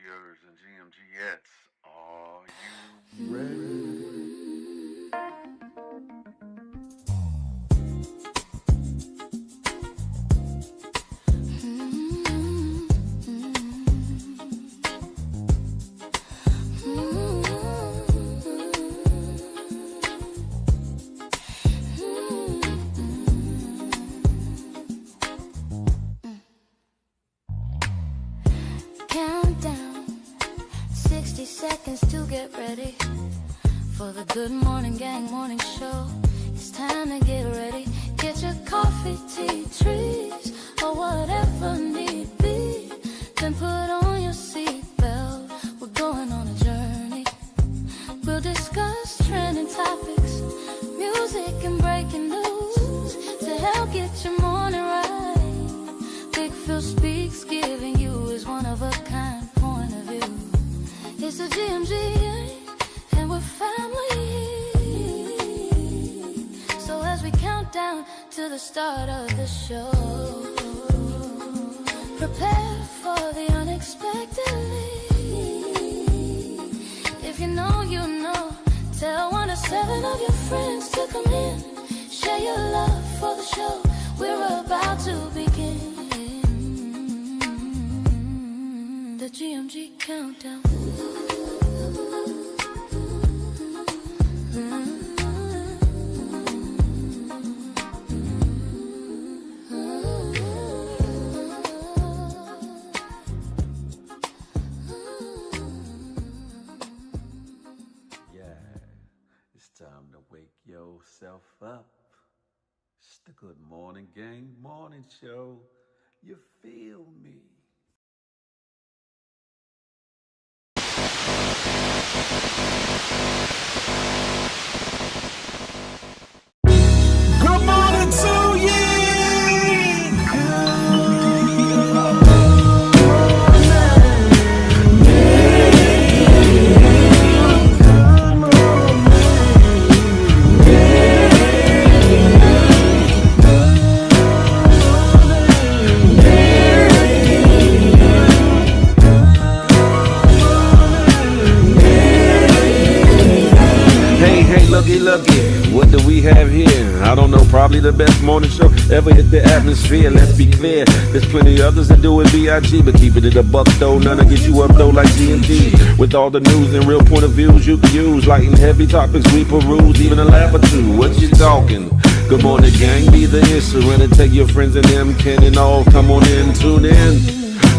Studios and GMGettes. Are you ready? Countdown, 60 seconds to get ready for the Good Morning Gang morning show. It's time to get ready. Get your coffee, tea, trees, or whatever need be. Then put on your seatbelt. We're going on a journey. We'll discuss trending topics, music and breaking news to help get your morning right. Big Phil speaks, giving you his one-of-a-kind point of view. It's a GMG, and we're family. So as we count down to the start of the show, prepare for the unexpectedly. If you know, you know. Tell 1 to 7 of your friends to come in. Share your love for the show. We're about to begin. The GMG countdown. It's time to wake yourself up. It's the Good Morning Gang morning show. You feel me? Good morning to you. Looky, what do we have here? I don't know, probably the best morning show ever hit the atmosphere. Let's be clear, there's plenty others that do it B.I.G. But keeping it a buck though, none to get you up though like GMG. With all the news and real point of views you can use, light and heavy topics we peruse, even a laugh or two. What you talking? Good morning gang, be the issue, and take your friends and them can and all. Come on in, tune in.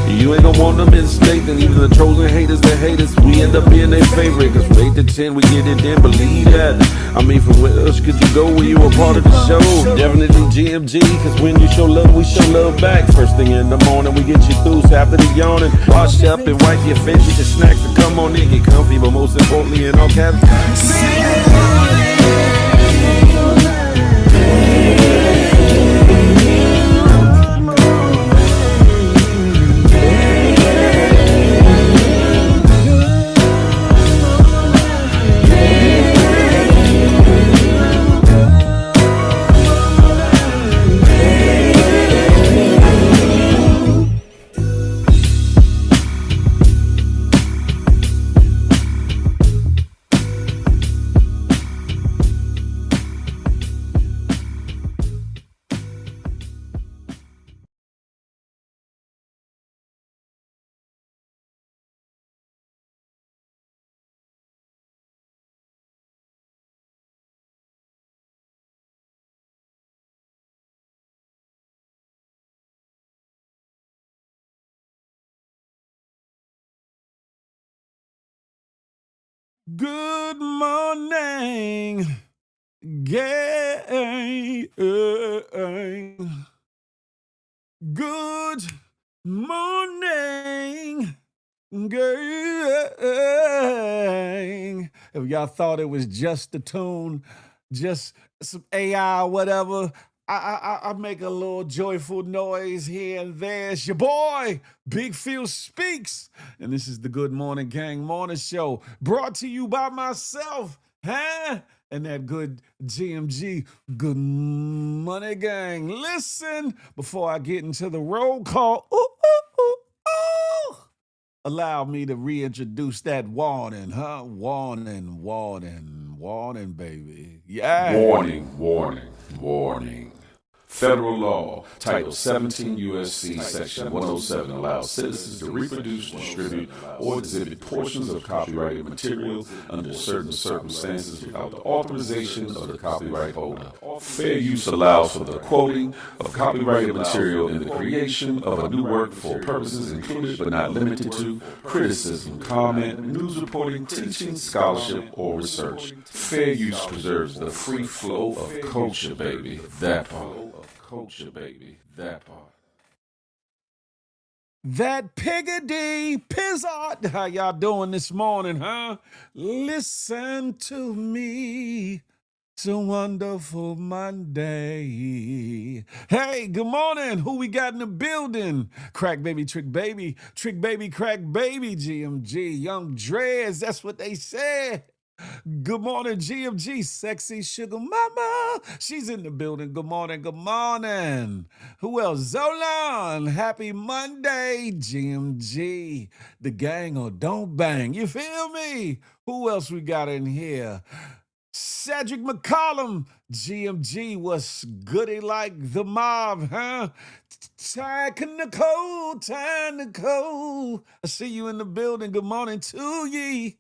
You ain't gonna want them mistake, and even the trolls and haters that hate us, we end up being their favorite. Cause from 8 to 10 we get it in, believe that. I mean, from where else could you go when you were part of the show? Definitely GMG, cause when you show love, we show love back. First thing in the morning, we get you through, so after the yawning, wash up and wipe your face with your snacks and come on in, get comfy, but most importantly in all caps, Good morning, gang. Good morning, gang. If y'all thought it was just a tune, just some AI or whatever, I make a little joyful noise here and there. It's your boy, Big Phil Speaks. And this is the Good Morning Gang Morning Show, brought to you by myself, huh? And that good GMG, Good Morning Gang. Listen, before I get into the roll call, allow me to reintroduce that warning, huh? Warning, warning, warning, baby. Yeah. Warning, warning, warning. Federal law, Title 17 U.S.C. Section 107 allows citizens to reproduce, distribute, or exhibit portions of copyrighted material under certain circumstances without the authorization of the copyright holder. Fair use allows for the quoting of copyrighted material in the creation of a new work for purposes included but not limited to criticism, comment, news reporting, teaching, scholarship, or research. Fair use preserves the free flow of culture, baby. That part. Culture, baby. That part. That Piggity Pizzard. How y'all doing this morning, huh? Listen to me. It's a wonderful Monday. Hey, good morning. Who we got in the building? Crack baby, trick baby, crack baby, GMG, young dreads. That's what they said. Good morning, GMG, sexy sugar mama. She's in the building. Good morning, good morning. Who else? Zolan. Happy Monday, GMG. The gang or don't bang. You feel me? Who else we got in here? Cedric McCollum, GMG, what's goody like the mob, huh? Nicole. I see you in the building. Good morning to ye.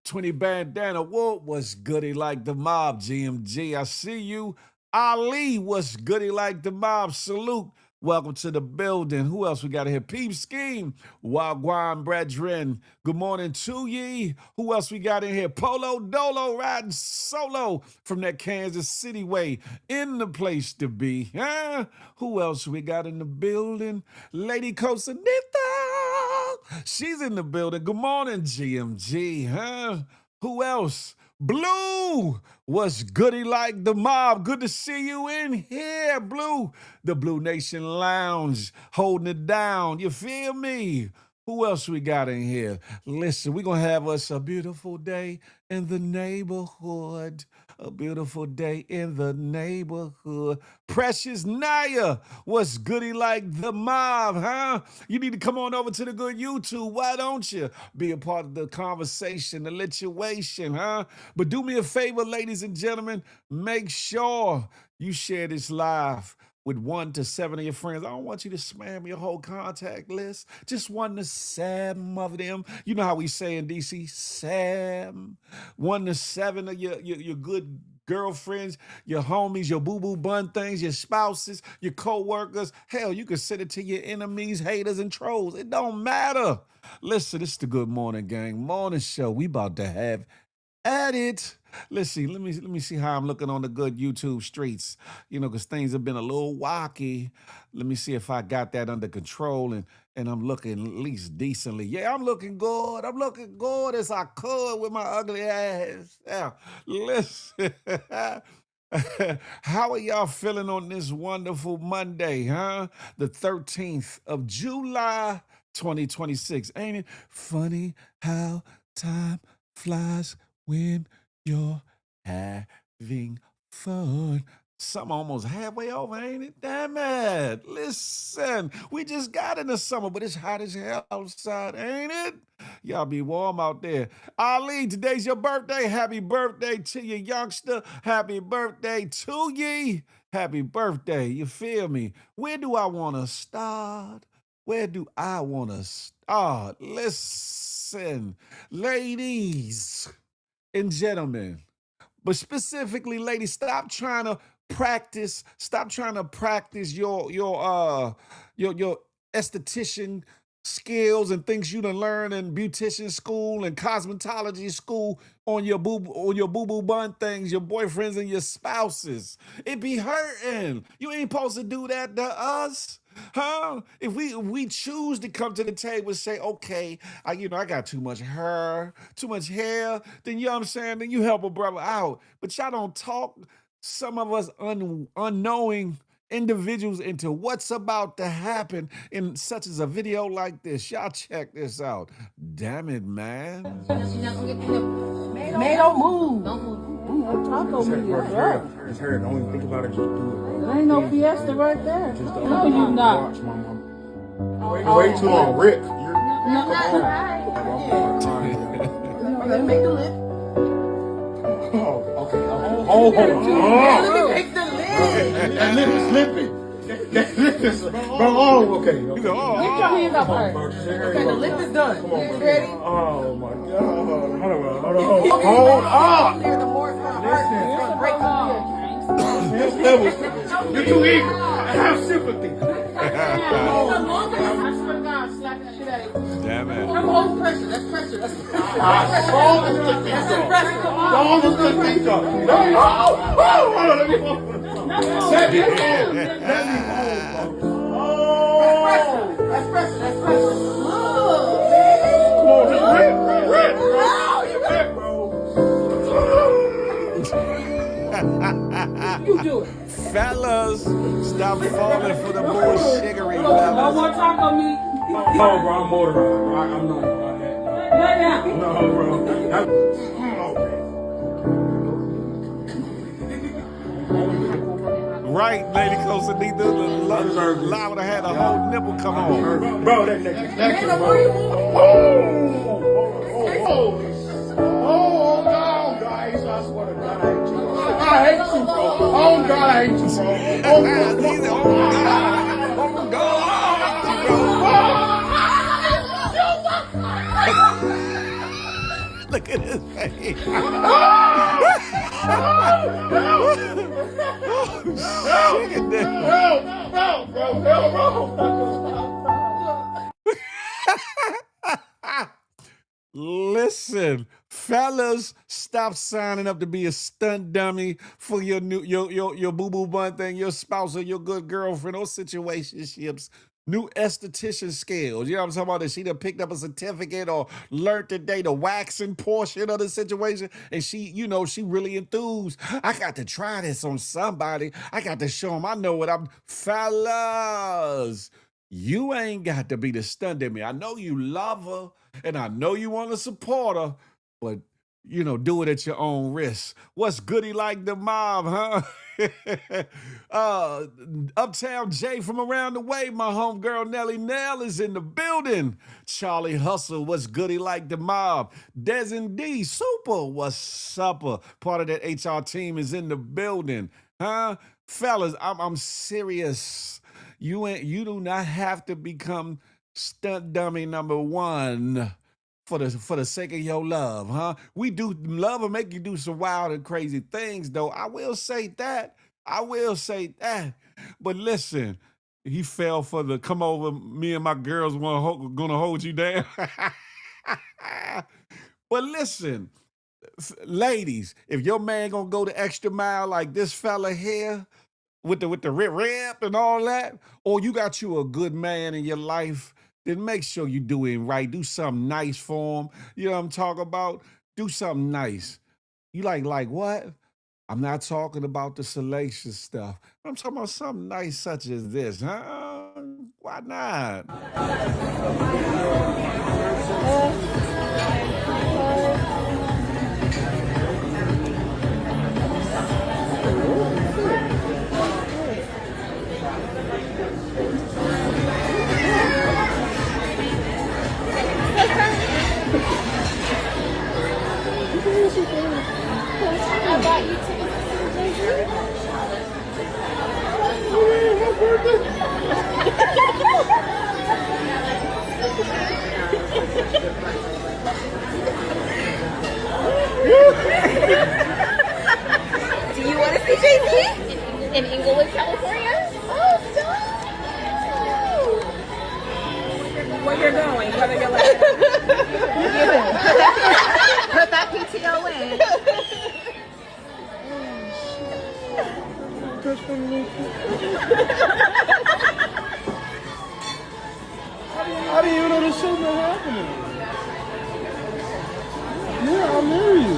20 bandana, what was goody like the mob, GMG? I see you. Ali, what's goody like the mob? Salute. Welcome to the building. Who else we got here? Peep Scheme, Wagwan Brethren. Good morning to ye. Who else we got in here? Polo Dolo riding solo from that Kansas City way. In the place to be. Huh? Who else we got in the building? Lady Cosanita. She's in the building. Good morning, GMG, huh? Who else? Blue, what's goody like the mob? Good to see you in here, Blue. The Blue Nation Lounge, holding it down. You feel me? Who else we got in here? Listen, we're going to have us a beautiful day in the neighborhood. A beautiful day in the neighborhood. Precious Naya, what's goody like the mob, huh? You need to come on over to the good YouTube. Why don't you? Be a part of the conversation, the lituation, huh? But do me a favor, ladies and gentlemen, make sure you share this live with 1 to 7 of your friends. I don't want you to spam your whole contact list. Just 1 to 7 of them. You know how we say in DC, Sam. 1 to 7 of your good girlfriends, your homies, your boo-boo bun things, your spouses, your co-workers. Hell, you can send it to your enemies, haters, and trolls. It don't matter. Listen, it's the Good Morning Gang Morning Show. We about to have at it. Let's see. Let me see how I'm looking on the good YouTube streets. You know, because things have been a little wacky. Let me see if I got that under control and I'm looking at least decently. Yeah, I'm looking good. I'm looking good as I could with my ugly ass. Yeah. Listen. How are y'all feeling on this wonderful Monday, huh? The 13th of July, 2026. Ain't it funny how time flies when you're having fun? Summer almost halfway over, ain't it? Damn it. Listen, we just got into summer, but it's hot as hell outside, ain't it? Y'all be warm out there. Ali, today's your birthday. Happy birthday to you, youngster. Happy birthday to ye. Happy birthday. You feel me? Where do I want to start? Where do I want to start? Listen, ladies and gentlemen, but specifically, ladies, stop trying to practice your esthetician skills and things you done learn in beautician school and cosmetology school on your boo bun things, your boyfriends and your spouses. It be hurting. You ain't supposed to do that to us. Huh? If we choose to come to the table and say, okay, I got too much hair, then you know what I'm saying, then you help a brother out. But y'all don't talk some of us unknowing individuals into what's about to happen in such as a video like this. Y'all check this out. Damn it, man. Man, don't move. Don't move. Taco meat is rough. It's her. Don't even think about it. Just do it. There ain't no fiesta right there. No, you not. Wait too long, Rick. Okay, make the lip. Oh, okay. Let me make the lip. That lip is slipping. That lip is, bro. Oh, okay. You Okay. go, Get your hands up first. Okay, the lip is done. Come on, bro. Ready? Oh my God. Hold up. The more it's gonna hurt, it's gonna break the This level, you're too eager. Have sympathy. Damn it. Come on, pressure. That's pressure. That's All the good things pressure. Come on. All the good things are. Let me hold. Let me hold. That's pressure. That's pressure. Come on, rip, bro. You do it. Fellas, stop falling for the bullshittery, No fellas. more talk on me. No, bro, I'm motorized. I'm not about that. Right now. No, bro. Right, Lady Cosanita, live would have had a whole nipple come on. Bro, that neck, bro. Oh, no, guys, I swear to God, I hate you, bro. Oh, God, I hate you, bro. Oh, God. Look at his face. Listen, fellas, stop signing up to be a stunt dummy for your new your boo boo bun thing, your spouse or your good girlfriend or situationships. New esthetician skills. You know what I'm talking about? That she done picked up a certificate or learned today the waxing portion of the situation. And she really enthused. I got to try this on somebody. I got to show them I know what I'm. Fellas, you ain't got to be the stunt dummy. I know you love her and I know you want to support her, but do it at your own risk. What's goody like the mob, huh? Uptown Jay from around the way, my homegirl Nelly Nell is in the building. Charlie Hustle, what's goody like the mob? Des and D, super, what's supper? Part of that HR team is in the building, huh? Fellas, I'm serious. You do not have to become stunt dummy number one for the sake of your love, huh? We do love will make you do some wild and crazy things, though. I will say that. But listen, he fell for the come over. Me and my girls gonna hold you down. But listen, ladies, if your man gonna go the extra mile like this fella here, with the rip and all that, or you got you a good man in your life, then make sure you do it right. Do something nice for him. You know what I'm talking about? Do something nice. You like what? I'm not talking about the salacious stuff. I'm talking about something nice such as this, huh? Why not? Do you want to see JC in Inglewood, California? Oh, no! Where you're going? Whether you're like, put that PTO in. I didn't even know this shit was happening. Yeah, I'll marry you.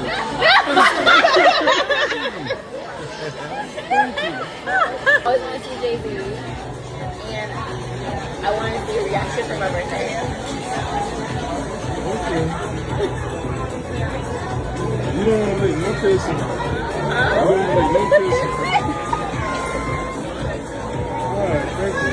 Thank you. I was going to see JC, and I wanted to see a reaction for my birthday. Okay. You don't want to make no faces. You don't want to make no faces. All right, thank you.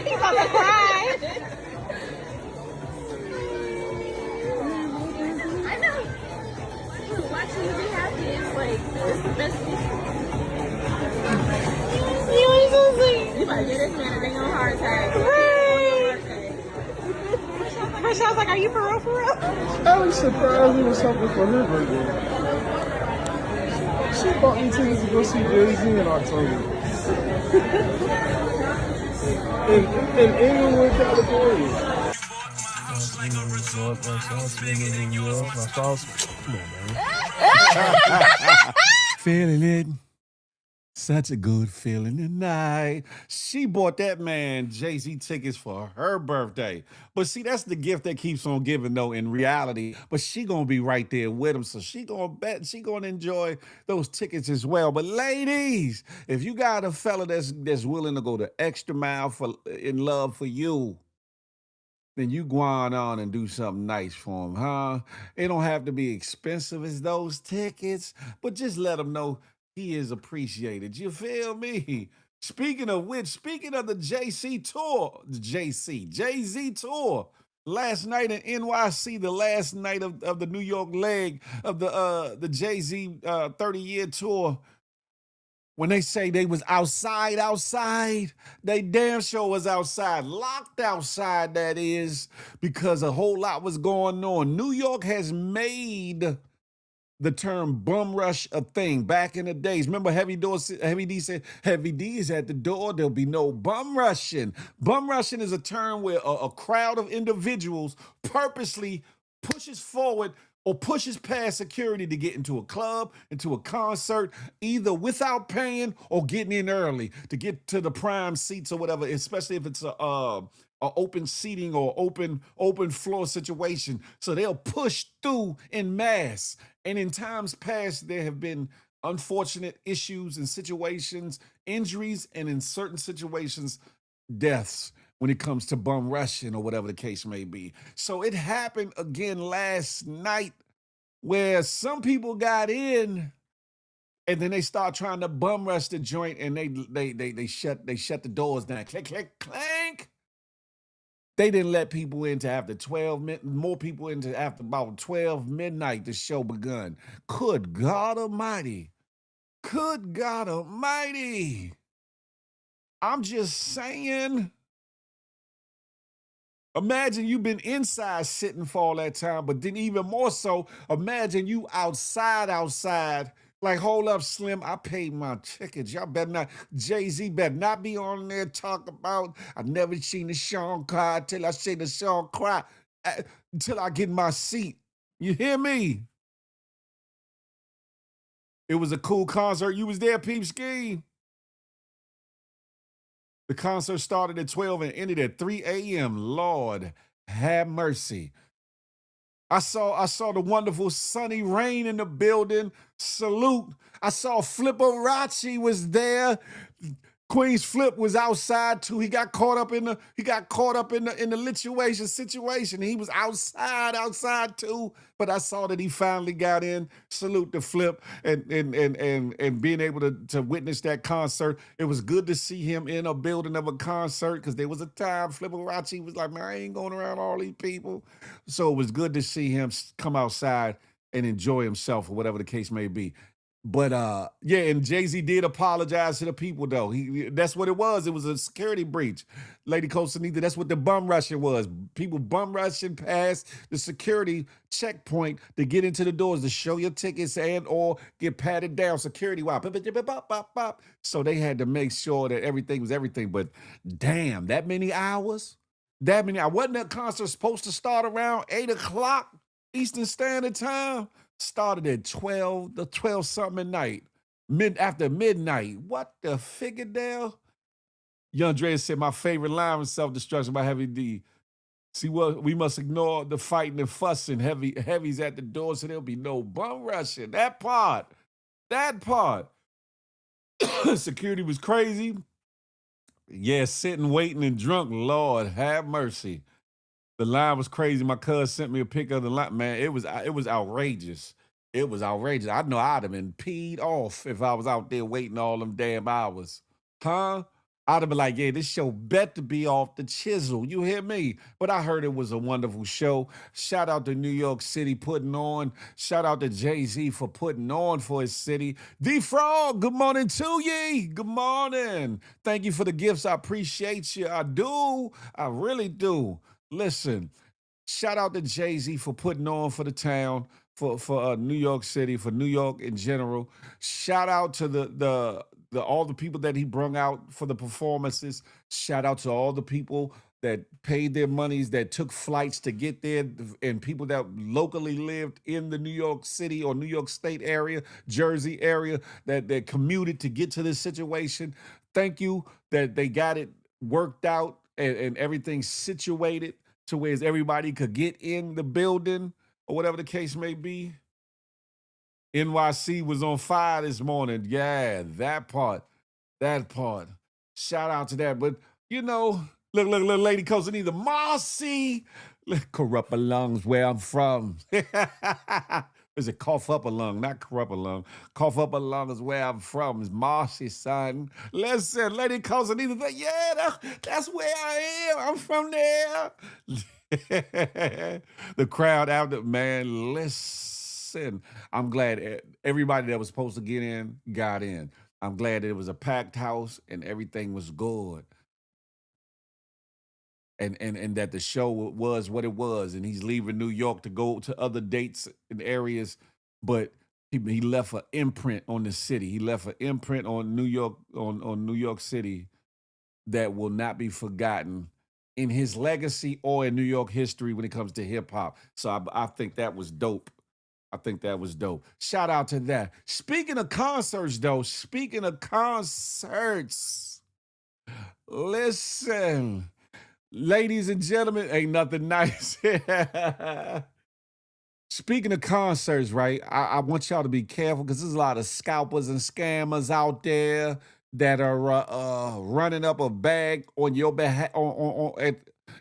He's about to cry. I know. Watching you be happy is like, it's the best thing. You ain't so sweet. You might get this man a dang on heart attack. First I was like, are you for real, for real? I was surprised it was something for her birthday. She bought me tickets to go see Jay-Z in October. in Inglewood, California. Come on, man. Feeling it. Such a good feeling tonight. She bought that man Jay-Z tickets for her birthday. But see, that's the gift that keeps on giving, though, in reality. But she gonna be right there with him, so she gonna enjoy those tickets as well. But ladies, if you got a fella that's willing to go the extra mile in love for you, then you go on and do something nice for him, huh? It don't have to be expensive as those tickets, but just let him know he is appreciated. You feel me? Speaking of which, speaking of the Jay-Z tour, Jay-Z tour, last night in NYC, the last night of the New York leg of the Jay-Z 30-year tour, when they say they was outside, they damn sure was outside, locked outside, that is, because a whole lot was going on. New York has made the term bum rush a thing. Back in the days, remember Heavy D said, Heavy D is at the door, there'll be no bum rushing. Bum rushing is a term where a crowd of individuals purposely pushes forward or pushes past security to get into a club, into a concert, either without paying or getting in early to get to the prime seats or whatever, especially if it's a open seating or open floor situation. So they'll push through in mass. And in times past, there have been unfortunate issues and situations, injuries, and in certain situations, deaths when it comes to bum rushing or whatever the case may be. So it happened again last night where some people got in and then they start trying to bum rush the joint and they shut the doors down. Click, click, clank. They didn't let people into after 12 more people into after about 12 midnight. The show begun. Good God Almighty. Good God Almighty. I'm just saying. Imagine you've been inside sitting for all that time, but then even more so, imagine you outside. Like, hold up, Slim, I paid my tickets. Y'all better not, Jay-Z better not be on there talking about, I never seen the Sean cry till I see the Sean cry, until I get my seat. You hear me? It was a cool concert. You was there, Peep Scheme. The concert started at 12 and ended at 3 a.m. Lord, have mercy. I saw the wonderful Sunny Rain in the building. Salute. I saw Flipperachi was there. Queen's Flip was outside too. He got caught up in the situation. He was outside too. But I saw that he finally got in. Salute to Flip and being able to witness that concert. It was good to see him in a building of a concert because there was a time Flipperachi was like, man, I ain't going around all these people. So it was good to see him come outside and enjoy himself or whatever the case may be. But yeah, and Jay-Z did apologize to the people, though. That's what it was. It was a security breach. Lady Costanita, that's what the bum rushing was. People bum rushing past the security checkpoint to get into the doors to show your tickets and or get patted down security-wise. So they had to make sure that everything was everything. But damn, that many hours? Wasn't that concert supposed to start around 8 o'clock Eastern Standard Time? Started at 12 something at night. After midnight. What the figure? Young Dre said my favorite line was Self-Destruction by Heavy D. See what we must ignore the fighting and fussing. Heavy's at the door, so there'll be no bum rushing. That part. Security was crazy. Yeah, sitting, waiting, and drunk. Lord, have mercy. The line was crazy. My cousin sent me a pic of the line. Man, it was outrageous. It was outrageous. I know I'd have been peed off if I was out there waiting all them damn hours. Huh? I'd have been like, yeah, this show better be off the chisel. You hear me? But I heard it was a wonderful show. Shout out to New York City putting on. Shout out to Jay-Z for putting on for his city. The Frog, good morning to ye. Good morning. Thank you for the gifts. I appreciate you. I do. I really do. Listen, shout out to Jay-Z for putting on for the town, for New York City, for New York in general. Shout out to the all the people that he brung out for the performances. Shout out to all the people that paid their monies, that took flights to get there, and people that locally lived in the New York City or New York State area, Jersey area, that commuted to get to this situation. Thank you that they got it worked out and everything situated to where everybody could get in the building or whatever the case may be. NYC was on fire this morning. Yeah, that part. Shout out to that. But, you know, look, Lady Cosinita, Marcy. Corrupt a lung's where I'm from. Is it cough up a lung, not corrupt a lung. Cough up a lung is where I'm from. It's Marcy, son. Listen, Lady Cosinita, yeah, that's where I am. I'm from there. The crowd out there, man, listen. I'm glad everybody that was supposed to get in got in. I'm glad that it was a packed house and everything was good. And that the show was what it was. And he's leaving New York to go to other dates and areas, but he left an imprint on the city. He left an imprint on New York, on New York City that will not be forgotten in his legacy or in New York history when it comes to hip hop. So I think that was dope. Shout out to that. Speaking of concerts, though, listen, ladies and gentlemen, ain't nothing nice. Speaking of concerts, right? I want y'all to be careful because there's a lot of scalpers and scammers out there that are running up a bag on your behalf,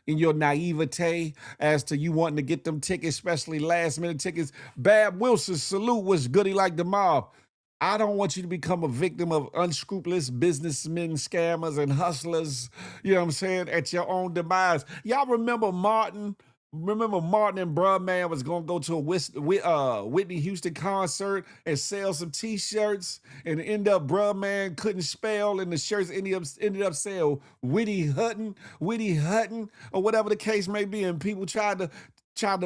in your naivete as to you wanting to get them tickets, especially last minute tickets. Bab Wilson, salute, was goody like the mob. I don't want you to become a victim of unscrupulous businessmen, scammers, and hustlers, you know what I'm saying, at your own demise. Y'all remember Martin? Remember Martin and Bruh Man was going to go to a Whitney Houston concert and sell some T-shirts, and end up Bruh Man couldn't spell, and the shirts ended up saying Whitty Hutton, or whatever the case may be, and people tried to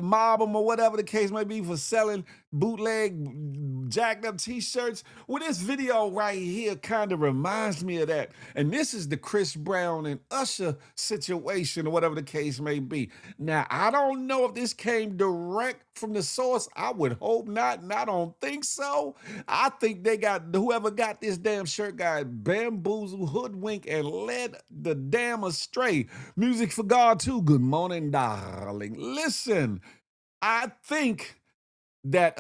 mob him or whatever the case may be for selling bootleg, jacked up T-shirts. Well, this video right here kind of reminds me of that. And this is the Chris Brown and Usher situation or whatever the case may be. Now, I don't know if this came direct from the source. I would hope not, and I don't think so. I think whoever got this damn shirt got bamboozled, hoodwinked, and led the damn astray. Music for God, too. Good morning, darling. Listen, I think that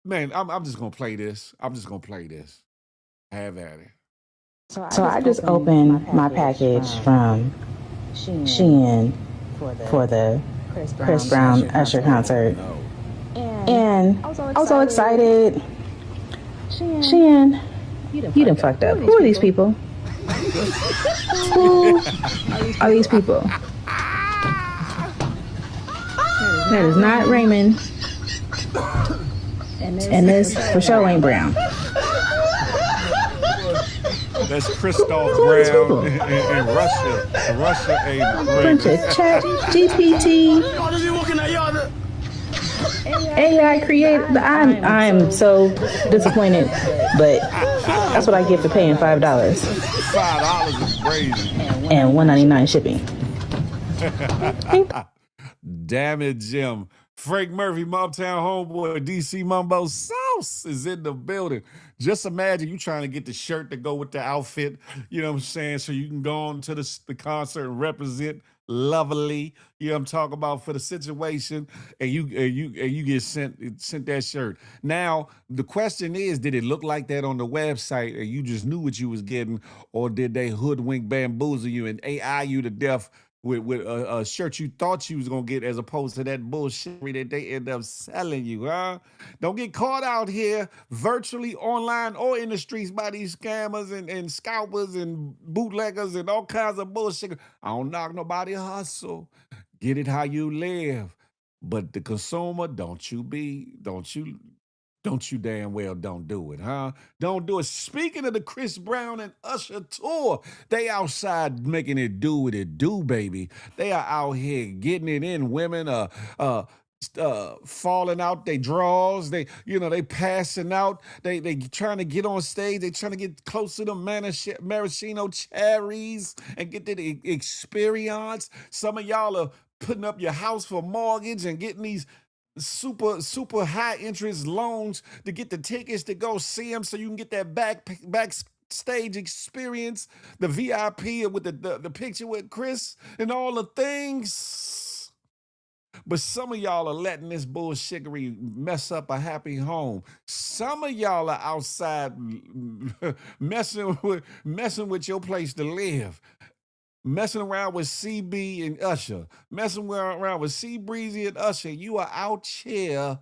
man, I'm just gonna play this. Have at it. So I just opened my package from Shein for the Chris Brown Usher concert. And I was all excited. Shein, you done fucked up. Who are these people? Who are these people? That is not Raymond. And this for sure ain't Brown. That's Christoph Brown in Russia. Russia ain't Bunch of chat GPT. AI created. I'm so disappointed, but that's what I get for paying $5. $5 is crazy. And $1.99 shipping. Damn it, Jim. Frank Murphy, Mobtown homeboy, DC Mumbo Sauce is in the building. Just imagine you trying to get the shirt to go with the outfit, you know what I'm saying, so you can go on to the concert and represent lovely, you know what I'm talking about, for the situation, and you get sent that shirt. Now, the question is, did it look like that on the website and you just knew what you was getting, or did they hoodwink, bamboozle you and AI you to death with a shirt you thought you was gonna get as opposed to that bullshit that they end up selling you, huh? Don't get caught out here virtually online or in the streets by these scammers and scalpers and bootleggers and all kinds of bullshit. I don't knock nobody hustle. Get it how you live. But the consumer, don't you damn well don't do it, huh? Don't do it. Speaking of the Chris Brown and Usher tour, they outside making it do what it do, baby. They are out here getting it in. Women falling out they draws. They passing out. They trying to get on stage. They trying to get close to the maraschino cherries and get the experience. Some of y'all are putting up your house for mortgage and getting these super high interest loans to get the tickets to go see them so you can get that backstage experience, the VIP with the picture with Chris and all the things. But some of y'all are letting this bullshittery mess up a happy home. Some of y'all are outside messing with your place to live. Messing around with CB and Usher, messing around with C Breezy and Usher. You are out here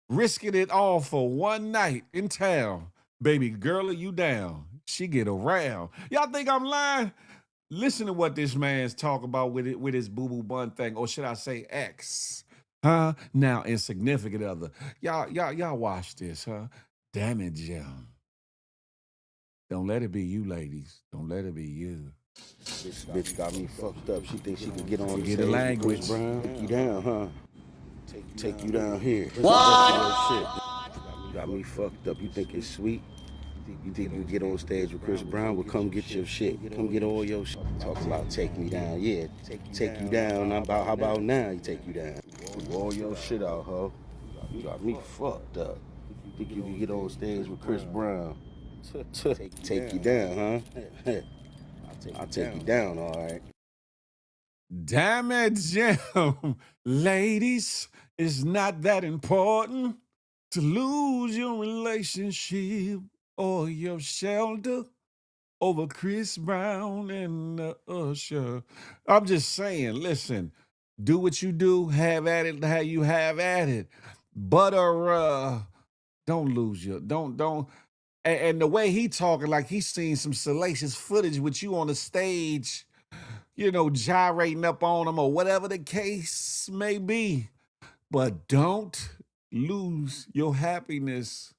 risking it all for one night in town. Baby girl, are you down? She get around. Y'all think I'm lying? Listen to what this man's talking about with his boo-boo bun thing, or should I say X? Huh? Now, insignificant other. Y'all watch this, huh? Damn it, Jim. Don't let it be you, ladies. Don't let it be you. This bitch got me fucked up. She thinks she can get on the language. Chris Brown. Take you down, huh? Take you down here. What? Shit. Got me fucked up. You think it's sweet? You think you get on stage with Chris Brown? Well, come get your shit. Come get all your shit. Talk about take me down. Yeah, take you down. How about now? You take you down. Put all your shit out, ho. You got me fucked up. You think you can get on stage with Chris Brown? Take you down, huh? I'll take you down, all right. Damn it, Jim. Ladies, it's not that important to lose your relationship or your shelter over Chris Brown and Usher. I'm just saying, listen, do what you do, have at it how you have at it. But don't lose your, don't. And the way he talking, like he's seen some salacious footage with you on the stage, gyrating up on him or whatever the case may be. But don't lose your happiness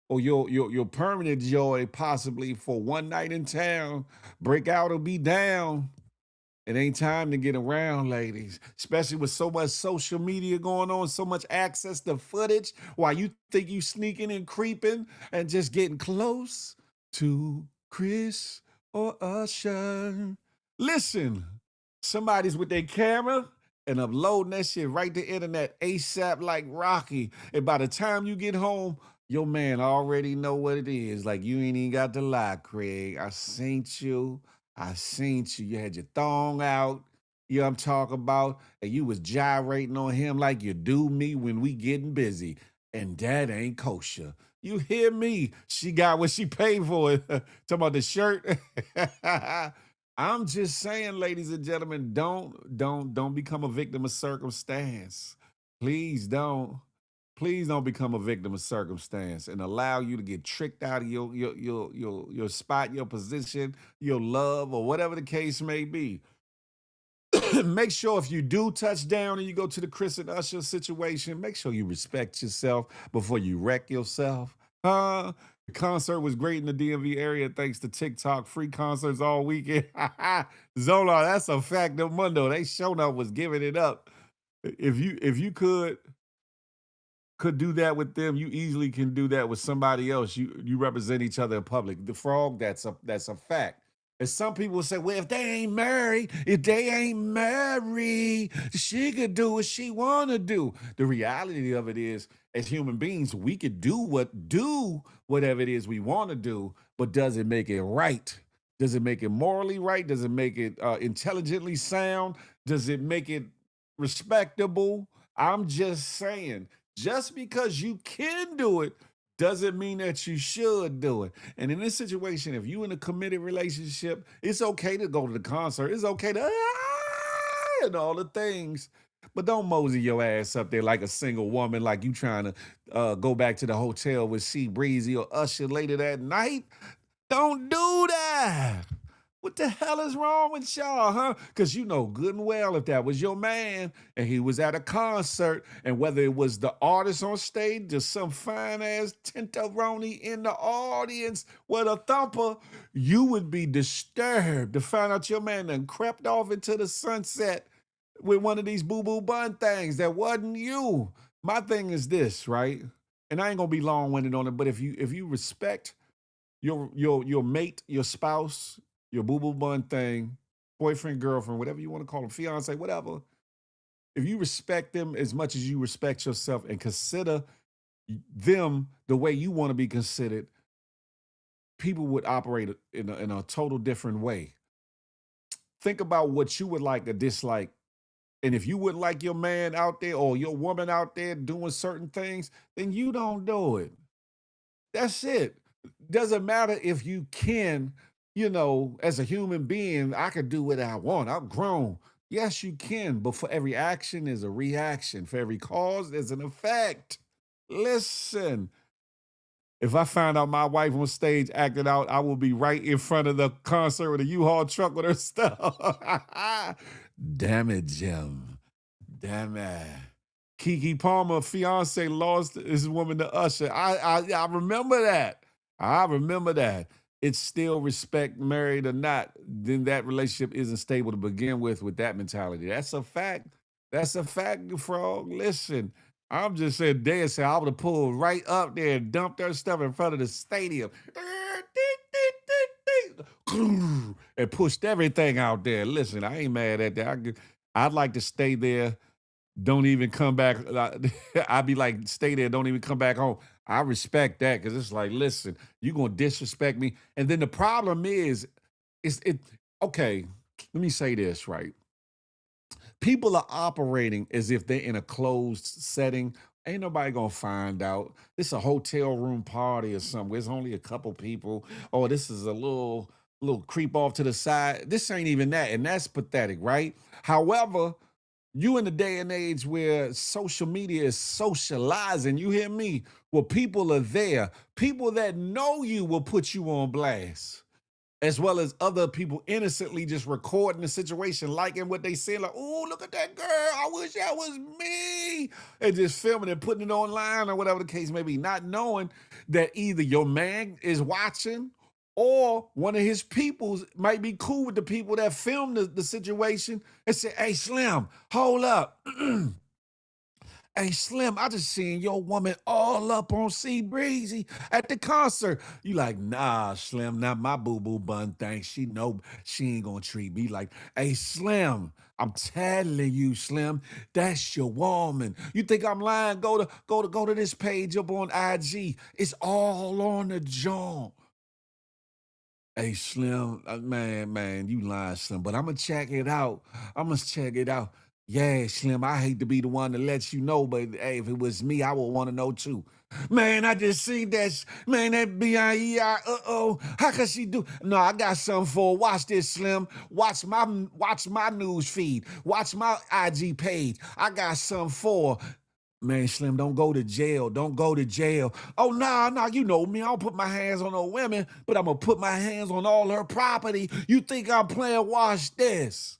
or your permanent joy possibly for one night in town. Break out or be down. It ain't time to get around, ladies, especially with so much social media going on, so much access to footage while you think you sneaking and creeping and just getting close to Chris or Usher. Listen, somebody's with their camera and uploading that shit right to the internet ASAP like Rocky. And by the time you get home, your man already know what it is. Like, you ain't even got to lie, Craig. I seen you. You had your thong out, you know what I'm talking about, and you was gyrating on him like you do me when we getting busy, and that ain't kosher. You hear me? She got what she paid for it. Talking about the shirt. I'm just saying, ladies and gentlemen, don't become a victim of circumstance. Please don't. Please don't become a victim of circumstance and allow you to get tricked out of your spot, your position, your love, or whatever the case may be. Make sure if you do touch down and you go to the Chris and Usher situation, make sure you respect yourself before you wreck yourself. The concert was great in the DMV area thanks to TikTok. Free concerts all weekend. Zola, that's a fact of Mundo. They showed up was giving it up. If you could do that with them, you easily can do that with somebody else. You represent each other in public. The Frog, that's a fact. And some people say, well, if they ain't married, she could do what she want to do. The reality of it is, as human beings, we could do whatever it is we want to do, but does it make it right? Does it make it morally right? Does it make it intelligently sound? Does it make it respectable? I'm just saying, just because you can do it doesn't mean that you should do it. And in this situation, if you in a committed relationship, it's okay to go to the concert. It's okay to and all the things. But don't mosey your ass up there like a single woman, like you trying to go back to the hotel with C Breezy or Usher later that night. Don't do that. What the hell is wrong with y'all, huh? Because you know good and well if that was your man and he was at a concert, and whether it was the artist on stage or some fine ass Tintoroni in the audience with a thumper, you would be disturbed to find out your man done crept off into the sunset with one of these boo-boo bun things that wasn't you. My thing is this, right? And I ain't gonna be long-winded on it, but if you respect your mate, your spouse, your boo-boo bun thing, boyfriend, girlfriend, whatever you want to call them, fiance, whatever, if you respect them as much as you respect yourself and consider them the way you want to be considered, people would operate in a total different way. Think about what you would like or dislike. And if you wouldn't like your man out there or your woman out there doing certain things, then you don't do it. That's it. Doesn't matter if you can, as a human being, I can do what I want. I'm grown. Yes, you can. But for every action, there's a reaction. For every cause, there's an effect. Listen, if I found out my wife on stage acted out, I will be right in front of the concert with a U-Haul truck with her stuff. Damn it, Jim. Damn it. Keke Palmer, fiance, lost his woman to Usher. I remember that. I remember that. It's still respect, married or not. Then that relationship isn't stable to begin with that mentality. That's a fact. That's a fact, Frog. Listen, I'm just saying, Dad said I would have pulled right up there and dumped their stuff in front of the stadium. And pushed everything out there. Listen, I ain't mad at that. I'd like to stay there. Don't even come back. I'd be like, stay there, don't even come back home. I respect that because it's like, listen, you're going to disrespect me. And then the problem is, okay, let me say this, right? People are operating as if they're in a closed setting. Ain't nobody going to find out. This is a hotel room party or something. There's only a couple people. Oh, this is a little creep off to the side. This ain't even that. And that's pathetic, right? However, you in the day and age where social media is socializing, you hear me? Well, people are there. People that know you will put you on blast, as well as other people innocently just recording the situation, liking what they say, like, oh, look at that girl, I wish that was me, and just filming and putting it online or whatever the case may be, not knowing that either your man is watching or one of his peoples might be cool with the people that filmed the situation and say, hey, Slim, hold up. Hey, Slim, I just seen your woman all up on C Breezy at the concert. You like, nah, Slim, not my boo-boo bun thing. She know she ain't gonna treat me like, hey, Slim, I'm telling you, Slim, that's your woman. You think I'm lying? Go to this page up on IG. It's all on the joint. Hey, Slim, man, you lying, Slim, but I'm going to check it out. Yeah, Slim, I hate to be the one to let you know, but hey, if it was me, I would want to know too. Man, I just seen that, man, that B.I.E.I., how could she do? No, I got something for her. Watch this, Slim. Watch my news feed. Watch my IG page. I got something for her. Man, Slim, don't go to jail. Don't go to jail. Oh, nah, you know me. I don't put my hands on no women, but I'm going to put my hands on all her property. You think I'm playing? Watch this.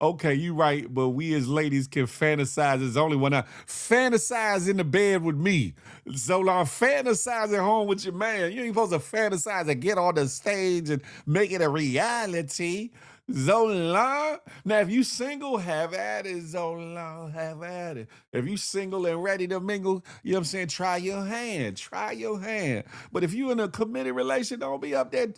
Okay, you right, but we as ladies can fantasize. It's only when I fantasize in the bed with me. So I'm fantasizing at home with your man. You ain't supposed to fantasize and get on the stage and make it a reality. Zola. Now, if you single, have at it, Zola. Have at it. If you single and ready to mingle, you know what I'm saying? Try your hand. Try your hand. But if you in a committed relation, don't be up there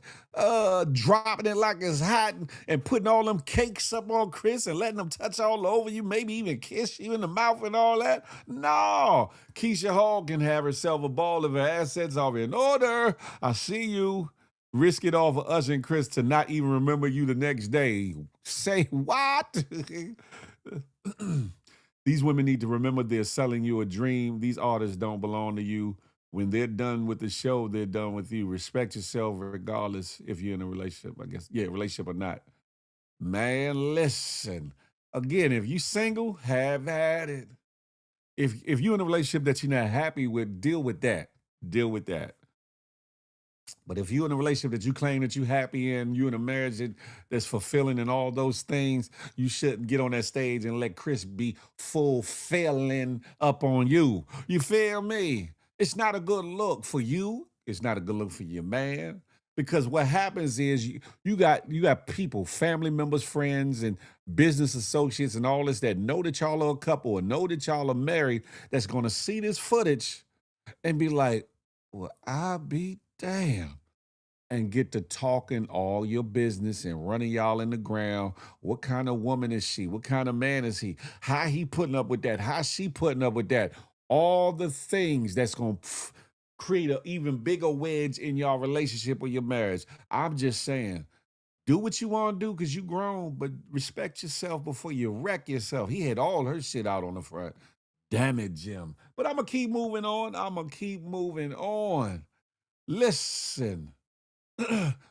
dropping it like it's hot and putting all them cakes up on Chris and letting them touch all over you, maybe even kiss you in the mouth and all that. No. Keisha Hall can have herself a ball if her assets are in order. I see you. Risk it all for Usher and Chris to not even remember you the next day. Say what? These women need to remember they're selling you a dream. These artists don't belong to you. When they're done with the show, they're done with you. Respect yourself regardless if you're in a relationship, I guess. Yeah, relationship or not. Man, listen. Again, if you single, have at it. If you're in a relationship that you're not happy with, deal with that. Deal with that. But if you're in a relationship that you claim that you're happy in, you're in a marriage that's fulfilling and all those things, you shouldn't get on that stage and let Chris be fulfilling up on you. You feel me? It's not a good look for you. It's not a good look for your man. Because what happens is you got people, family members, friends, and business associates and all this that know that y'all are a couple or know that y'all are married that's gonna see this footage and be like, well, I'll be damned. And get to talking all your business and running y'all in the ground. What kind of woman is she? What kind of man is he? How he putting up with that? How she putting up with that? All the things that's going to create an even bigger wedge in your relationship or your marriage. I'm just saying, do what you want to do because you grown, but respect yourself before you wreck yourself. He had all her shit out on the front. Damn it, Jim. But I'm going to keep moving on. I'm going to keep moving on. Listen.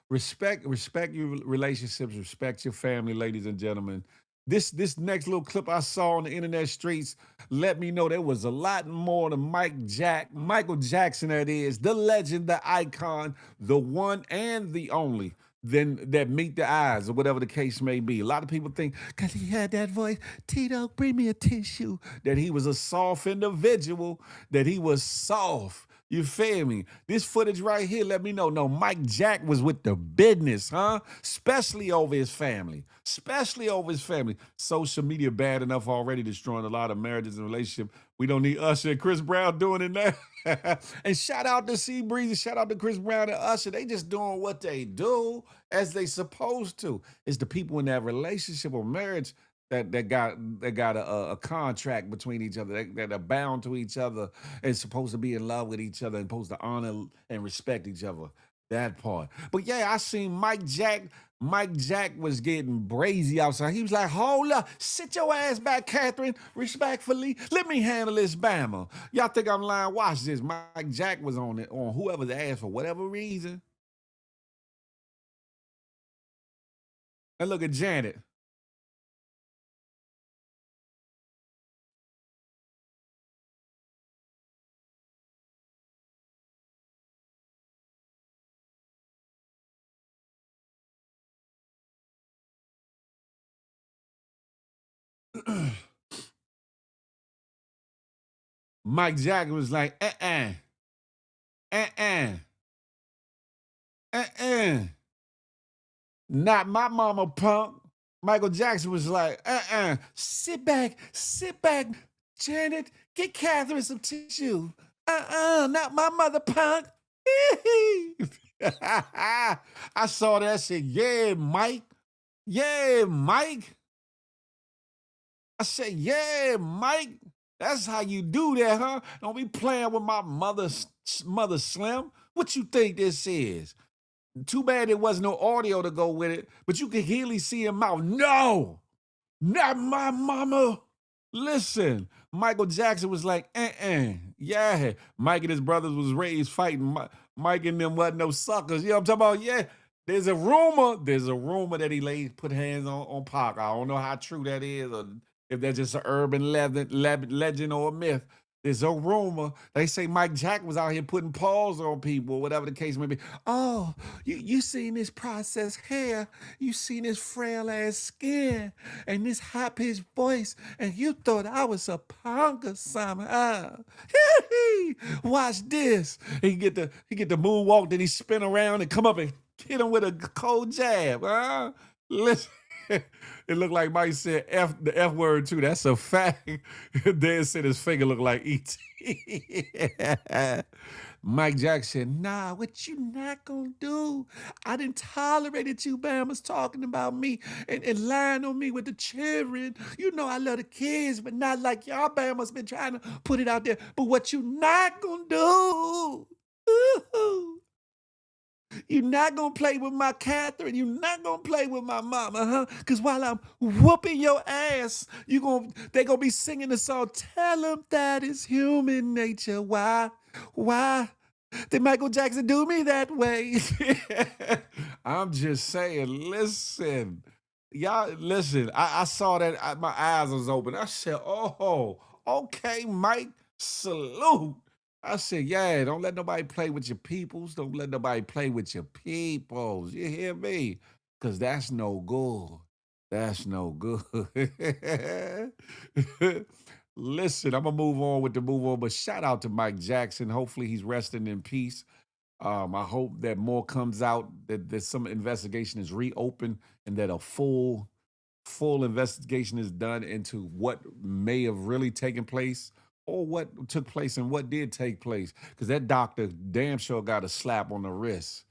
respect your relationships, respect your family, ladies and gentlemen. This next little clip I saw on the internet streets let me know there was a lot more to Michael Jackson, that is, the legend, the icon, the one and the only, than that meet the eyes or whatever the case may be. A lot of people think, because he had that voice, Tito, bring me a tissue, that he was a soft individual, that he was soft. You feel me? This footage right here let me know. No, Mike Jack was with the business, huh? Especially over his family. Especially over his family. Social media bad enough already, destroying a lot of marriages and relationships. We don't need Usher and Chris Brown doing it now. And shout out to C Breezy, shout out to Chris Brown and Usher. They just doing what they do as they supposed to. It's the people in that relationship or marriage that got a contract between each other, that are bound to each other and supposed to be in love with each other and supposed to honor and respect each other. That part. But yeah, I seen Mike Jack. Mike Jack was getting brazy outside. He was like, hold up, sit your ass back, Catherine, respectfully. Let me handle this Bama. Y'all think I'm lying? Watch this. Mike Jack was on it, on whoever's ass for whatever reason. And look at Janet. Mike Jack was like, uh-uh, not my mama, punk. Michael Jackson was like, sit back, Janet, get Catherine some tissue. Not my mother, punk. I saw that shit. Yeah, Mike. Yeah, Mike. I said, yeah, Mike. That's how you do that, huh? Don't be playing with my mother Slim. What you think this is? Too bad there wasn't no audio to go with it, but you could clearly see him mouth. No, not my mama. Listen, Michael Jackson was like, yeah. Mike and his brothers was raised fighting. Mike and them wasn't no suckers. You know what I'm talking about? Yeah. There's a rumor that he put hands on Pac. I don't know how true that is, or if that's just an urban legend or a myth. There's a rumor. They say Mike Jack was out here putting paws on people, whatever the case may be. Oh, you seen this processed hair. You seen this frail ass skin and this high pitched voice, and you thought I was a punk or something. Watch this. He get the moonwalk, then he spin around and come up and hit him with a cold jab. Listen. It looked like Mike said the F word too. That's a fact. Dan said his finger looked like E.T. Mike Jackson, nah, what you not gonna do? I didn't tolerate you Bamas talking about me and lying on me with the children. You know I love the kids, but not like y'all Bamas been trying to put it out there. But what you not gonna do? Ooh. You're not gonna play with my Catherine. You're not gonna play with my mama, huh? Because while I'm whooping your ass, they gonna be singing the song, tell them that it's human nature. Why? Why did Michael Jackson do me that way? I'm just saying, listen. Y'all, listen, I saw that, my eyes was open. I said, oh, okay, Mike, salute. I said, yeah, don't let nobody play with your peoples. Don't let nobody play with your peoples. You hear me? Because that's no good. That's no good. Listen, I'm going to move on with the move on, but shout out to Mike Jackson. Hopefully he's resting in peace. I hope that more comes out, that some investigation is reopened and that a full investigation is done into what may have really taken place or what took place and what did take place. Because that doctor damn sure got a slap on the wrist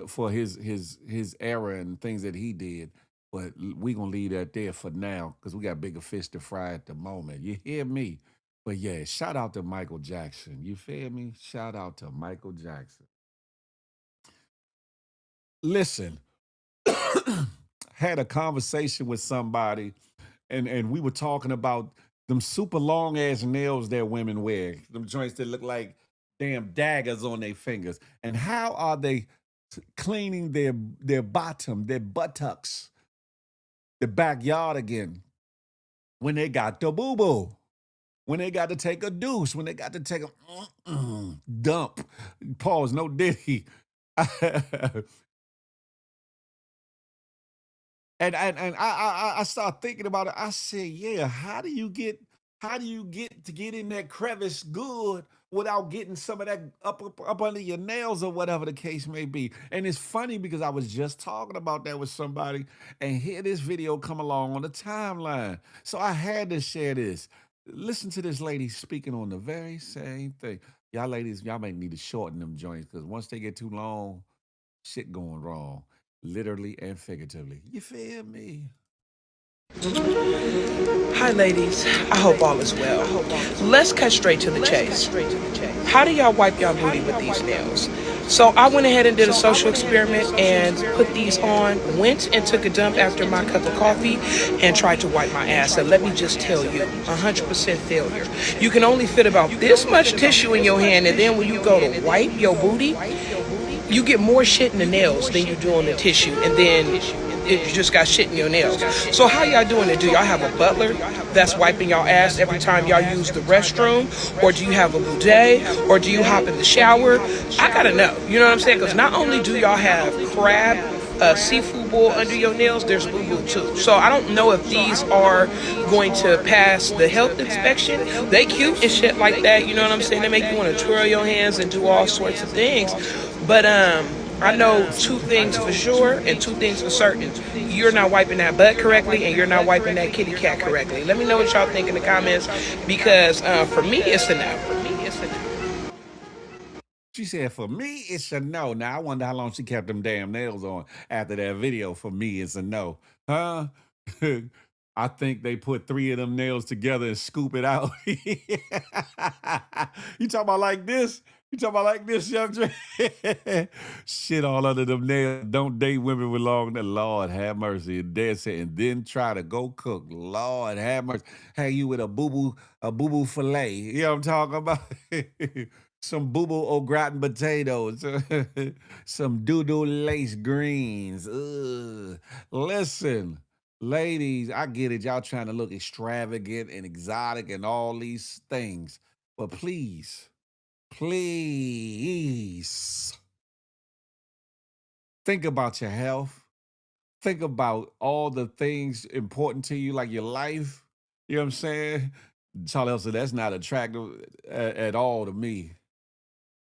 for his error and things that he did. But we gonna leave that there for now because we got bigger fish to fry at the moment. You hear me? But yeah, shout out to Michael Jackson. You feel me? Shout out to Michael Jackson. Listen, had a conversation with somebody, and we were talking about them super long ass nails that women wear, them joints that look like damn daggers on their fingers, and how are they cleaning their bottom, their buttocks, the backyard again when they got the boo boo. When they got to take a deuce, when they got to take a dump, pause, no diddy. And I started thinking about it. I said, yeah, how do you get in that crevice good without getting some of that up under your nails or whatever the case may be? And it's funny because I was just talking about that with somebody and here this video come along on the timeline. So I had to share this. Listen to this lady speaking on the very same thing. Y'all ladies, y'all may need to shorten them joints because once they get too long, shit going wrong, literally and figuratively. You feel me? Hi, ladies. I hope all is well. Let's cut straight to the chase. How do y'all wipe y'all booty with these nails? So I went ahead and did a social experiment and put these on, went and took a dump after my cup of coffee and tried to wipe my ass. And let me just tell you, 100% failure. You can only fit about this much tissue in your hand, and then when you go to wipe your booty, you get more shit in the nails than you do on the tissue, and then you just got shit in your nails. So how y'all doing it? Do y'all have a butler that's wiping y'all ass every time y'all use the restroom? Or do you have a bidet? Or do you hop in the shower? I gotta know, you know what I'm saying? Because not only do y'all have crab, seafood boil under your nails, there's boo-boo too. So I don't know if these are going to pass the health inspection. They cute and shit like that, you know what I'm saying? They make you want to twirl your hands and do all sorts of things. But I know two things for sure and two things for certain. You're not wiping that butt correctly and you're not wiping that kitty cat correctly. Let me know what y'all think in the comments because for me, it's a no. She said, for me, it's a no. Now, I wonder how long she kept them damn nails on after that video. For me, it's a no. Huh? I think they put 3 of them nails together and scoop it out. You talking about like this? You talking about like this, young Dre? Shit all under them nails. Don't date women with long nails. Lord have mercy. And Dad said, and then try to go cook. Lord have mercy. Hang you with a boo-boo filet. You know what I'm talking about? Some boo-boo au gratin potatoes. Some doo-doo lace greens. Ugh. Listen. Ladies, I get it. Y'all trying to look extravagant and exotic and all these things. But please, please think about your health. Think about all the things important to you, like your life. You know what I'm saying? Charlie said, that's not attractive at all to me.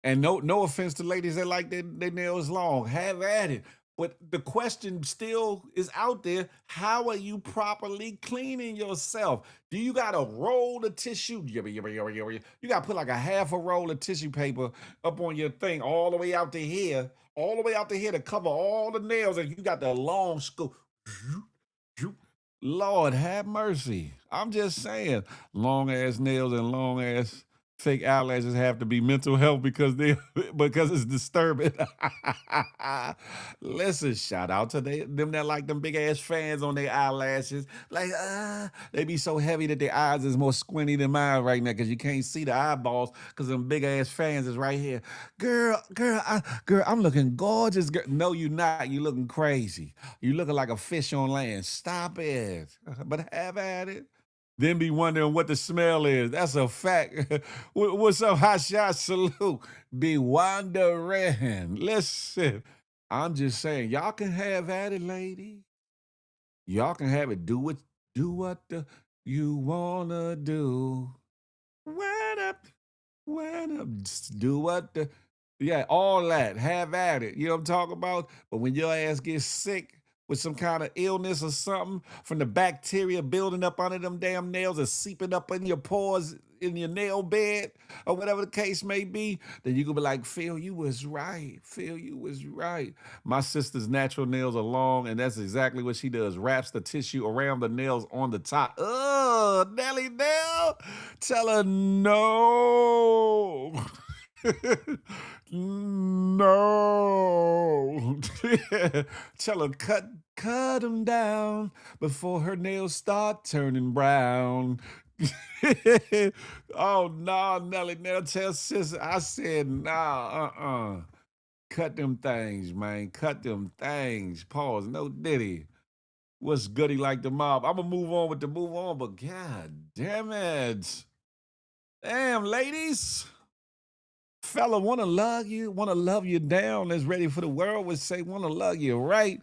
And no offense to ladies that like their nails long. Have at it. But the question still is out there. How are you properly cleaning yourself? Do you got a roll of tissue? You got to put like a half a roll of tissue paper up on your thing all the way out to here, to cover all the nails, and you got the long scoop. Lord have mercy. I'm just saying, long ass nails and long ass Fake eyelashes have to be mental health because because it's disturbing. Listen, shout out to them that like them big ass fans on their eyelashes. Like, they be so heavy that their eyes is more squinty than mine right now because you can't see the eyeballs because them big ass fans is right here. Girl, I'm looking gorgeous. Girl. No, you not. You looking crazy. You looking like a fish on land. Stop it. But have at it. Then be wondering what the smell is. That's a fact. What's up, Hot Shot Salute? Be wondering. Listen, I'm just saying, y'all can have at it, lady. Y'all can have it. Do what you wanna do. What up? Just do what yeah, all that. Have at it. You know what I'm talking about? But when your ass gets sick with some kind of illness or something from the bacteria building up under them damn nails and seeping up in your pores in your nail bed or whatever the case may be, then you can be like, Phil, you was right. Phil, you was right. My sister's natural nails are long, and that's exactly what she does. Wraps the tissue around the nails on the top. Oh, Nelly Nell, tell her no. No. Tell her cut them down before her nails start turning brown. Oh no, Nelly. Now tell sis. I said nah. Cut them things, man. Cut them things. Pause. No diddy. What's goody like the mob? I'm gonna move on with the move on, but god damn it. Damn, ladies. Fella wanna love you down, that's ready for the world would say, wanna love you right.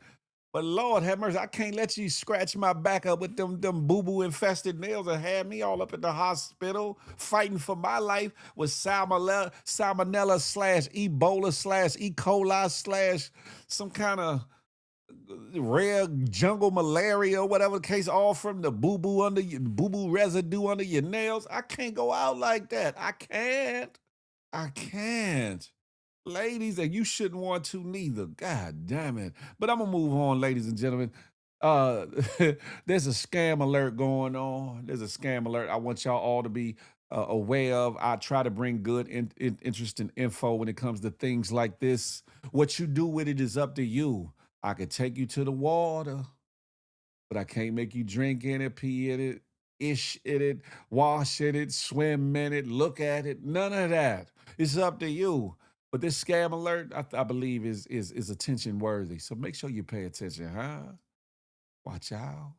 But Lord have mercy, I can't let you scratch my back up with them boo-boo infested nails and have me all up in the hospital fighting for my life with salmonella slash Ebola slash E. coli slash some kind of rare jungle malaria, whatever the case, all from the boo-boo residue under your nails. I can't go out like that. I can't. Ladies, and you shouldn't want to neither. God damn it. But I'm gonna move on, ladies and gentlemen. Uh there's a scam alert going on. There's a scam alert I want y'all all to be aware of. I try to bring good, interesting info when it comes to things like this. What you do with it is up to you. I could take you to the water, but I can't make you drink in it, pee in it, ish in it, wash in it, swim in it, look at it. None of that. It's up to you. But this scam alert, I believe, is attention worthy. So make sure you pay attention, huh? Watch out.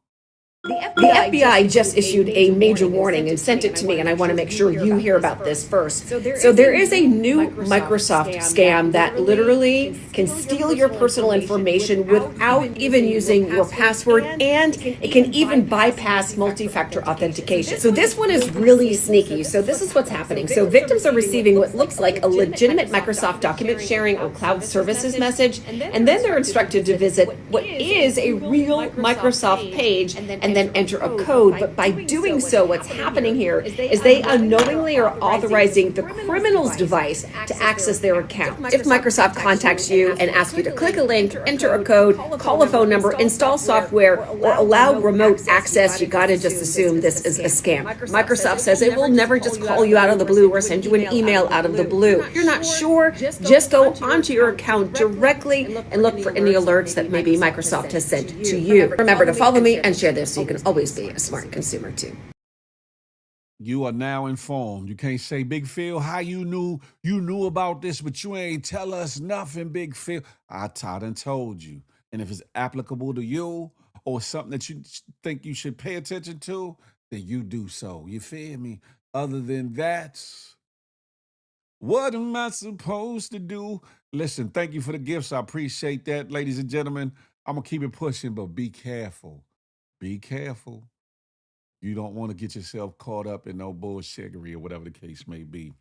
The FBI just issued a major warning and sent it to me, and I want to make sure you hear about this first. So there is a new Microsoft scam that literally can steal your personal information without even using your password, and it can even bypass multi-factor authentication. So this one is really sneaky. So this is what's happening. So victims are receiving what looks like a legitimate Microsoft document sharing or cloud services message, and then they're instructed to visit what is a real Microsoft page and then enter a code. But by doing so, what's happening here is they unknowingly are authorizing the criminal's device to access their account. If Microsoft contacts you and asks you to click a link, enter a code, call a phone number, install software, or allow remote access, you gotta just assume this is a scam. Microsoft says it will never just call you out of the blue or send you an email out of the blue. If you're not sure, just go onto your account directly and look for any alerts that maybe Microsoft has sent to you. Remember to follow me and share this so you can always be a smart consumer too. You are now informed. You can't say, Big Phil, how you knew about this, but you ain't tell us nothing, Big Phil. I done told you. And if it's applicable to you or something that you think you should pay attention to, then you do so. You feel me? Other than that, what am I supposed to do? Listen, thank you for the gifts. I appreciate that, ladies and gentlemen. I'm going to keep it pushing, but be careful. Be careful. You don't want to get yourself caught up in no bullshittery or whatever the case may be.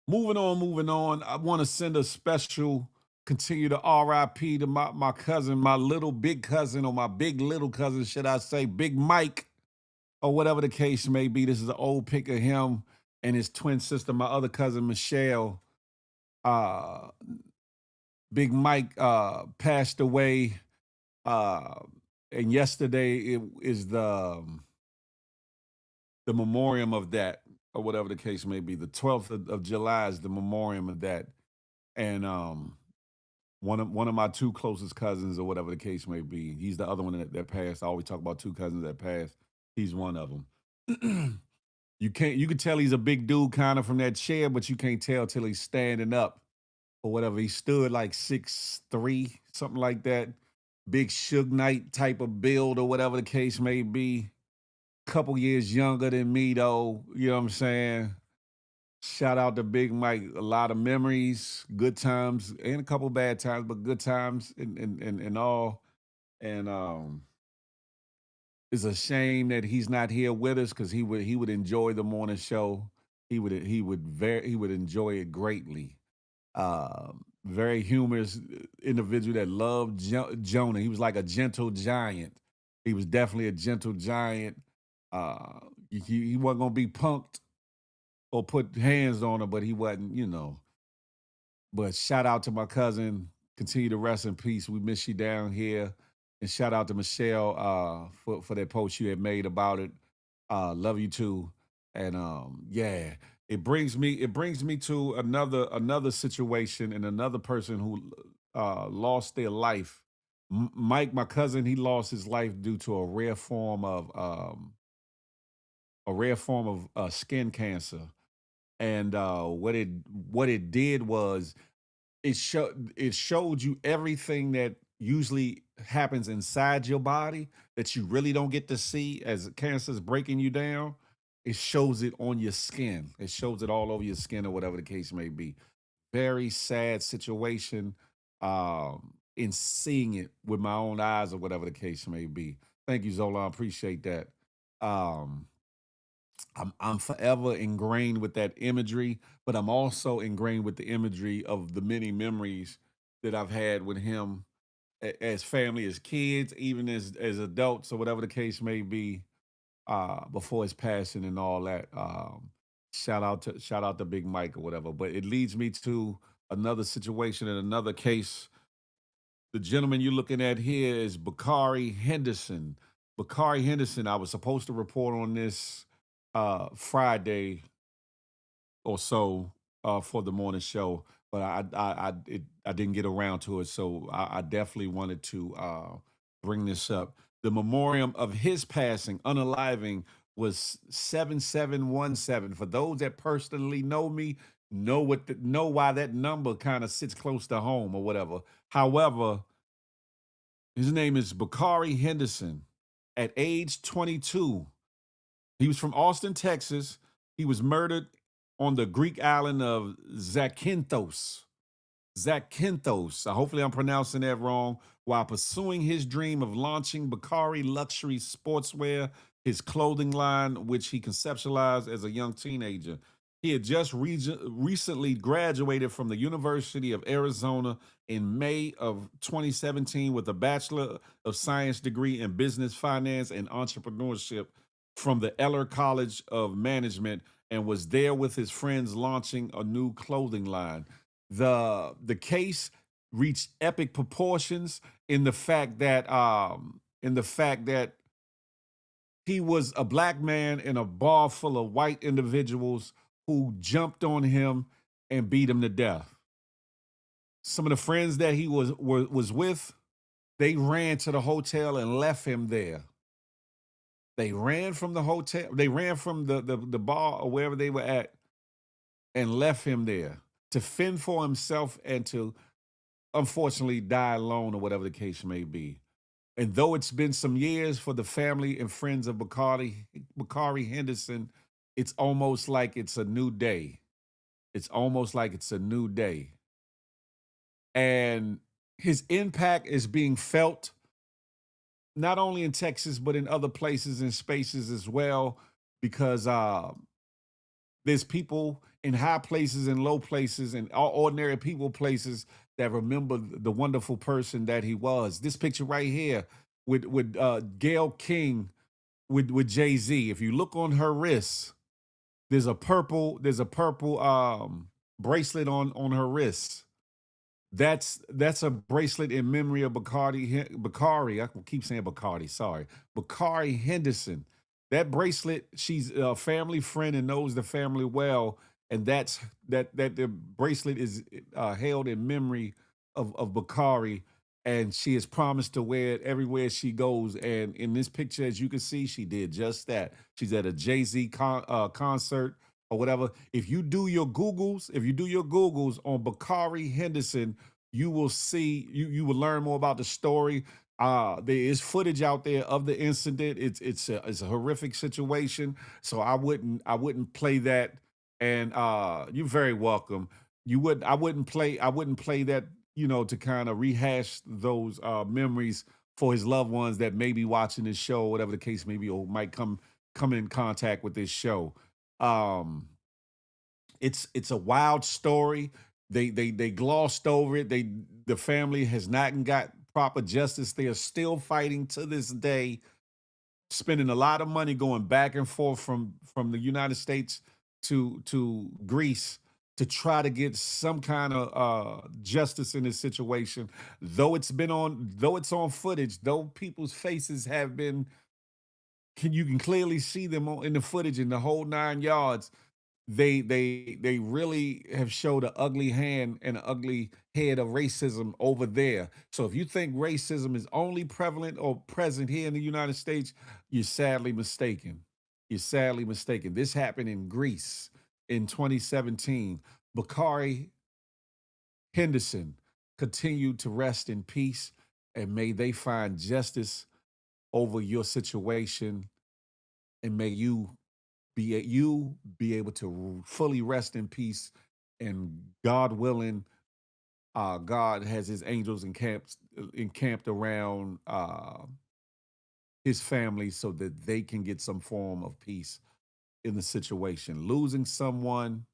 Moving on. I want to send a special, continue to RIP to my cousin, my little big cousin, or my big little cousin, should I say, Big Mike, or whatever the case may be. This is an old pic of him and his twin sister, my other cousin, Michelle. Big Mike passed away. And yesterday it is the memoriam of that, or whatever the case may be. The 12th of July is the memoriam of that. And one of my two closest cousins, or whatever the case may be, he's the other one that passed. I always talk about two cousins that passed. He's one of them. You can tell he's a big dude kind of from that chair, but you can't tell till he's standing up or whatever. He stood like 6'3", something like that. Big Suge Knight type of build or whatever the case may be. Couple years younger than me though, you know what I'm saying? Shout out to Big Mike. A lot of memories, good times, and a couple bad times, but good times and all. And it's a shame that he's not here with us because he would enjoy the morning show. He would enjoy it greatly. Very humorous individual that loved Jonah. He was like a gentle giant. He was definitely a gentle giant. He wasn't gonna be punked or put hands on her, but he wasn't, But shout out to my cousin. Continue to rest in peace. We miss you down here. And shout out to Michelle for that post you had made about it. Love you too. And yeah, it brings me to another situation and another person who lost their life. Mike, my cousin, he lost his life due to a rare form of skin cancer. And what it did was it showed you everything that usually happens inside your body that you really don't get to see as cancer is breaking you down. It shows it on your skin. It shows it all over your skin or whatever the case may be. Very sad situation in seeing it with my own eyes or whatever the case may be. Thank you, Zola. I appreciate that. Um, I'm forever ingrained with that imagery, but I'm also ingrained with the imagery of the many memories that I've had with him as family, as kids, even as adults, or whatever the case may be, before his passing and all that. Shout out to Big Mike or whatever. But it leads me to another situation and another case. The gentleman you're looking at here is Bakari Henderson. Bakari Henderson, I was supposed to report on this Friday or so for the morning show, but I didn't get around to it. So I definitely wanted to bring this up. The memoriam of his passing, unaliving, was 7717. For those that personally know me, know why that number kind of sits close to home or whatever. However, his name is Bakari Henderson. At age 22, he was from Austin, Texas. He was murdered on the Greek island of Zakynthos. Zakynthos. Hopefully I'm pronouncing that wrong. While pursuing his dream of launching Bakari Luxury Sportswear, his clothing line, which he conceptualized as a young teenager. He had just recently graduated from the University of Arizona in May of 2017 with a Bachelor of Science degree in Business Finance and Entrepreneurship from the Eller College of Management, and was there with his friends launching a new clothing line. The case reached epic proportions in the fact that he was a black man in a bar full of white individuals who jumped on him and beat him to death. Some of the friends that he was with, they ran to the hotel and left him there. They ran from the hotel. They ran from the bar or wherever they were at and left him there to fend for himself and to, unfortunately, die alone or whatever the case may be. And though it's been some years for the family and friends of Bakari Henderson, it's almost like it's a new day. It's almost like it's a new day. And his impact is being felt not only in Texas, but in other places and spaces as well, because there's people in high places and low places and ordinary people places that remember the wonderful person that he was. This picture right here with Gayle King with Jay-Z. If you look on her wrist, there's a purple bracelet on her wrist. That's a bracelet in memory of Bakari. I keep saying Bacardi, sorry. Bakari Henderson. That bracelet, she's a family friend and knows the family well, and that the bracelet is held in memory of Bakari, and she has promised to wear it everywhere she goes. And in this picture, as you can see, she did just that. She's at a Jay-Z concert or whatever. If you do your Googles on Bakari Henderson, you will see, you will learn more about the story. There is footage out there of the incident. It's a horrific situation. So I wouldn't play that. And you're very welcome. I wouldn't play that, to kind of rehash those memories for his loved ones that may be watching this show, whatever the case may be, or might come in contact with this show. Um, it's a wild story. They glossed over it. The family has not got proper justice. They are still fighting to this day, spending a lot of money going back and forth from the United States to Greece to try to get some kind of justice in this situation. Though it's on footage, though people's faces have been, you can clearly see them in the footage in the whole 9 yards. They really have showed an ugly hand and an ugly head of racism over there. So if you think racism is only prevalent or present here in the United States, you're sadly mistaken. You're sadly mistaken. This happened in Greece in 2017. Bakari Henderson continued to rest in peace, and may they find justice over your situation, and may you be able to fully rest in peace, and God willing, God has his angels encamped around his family so that they can get some form of peace in the situation. Losing someone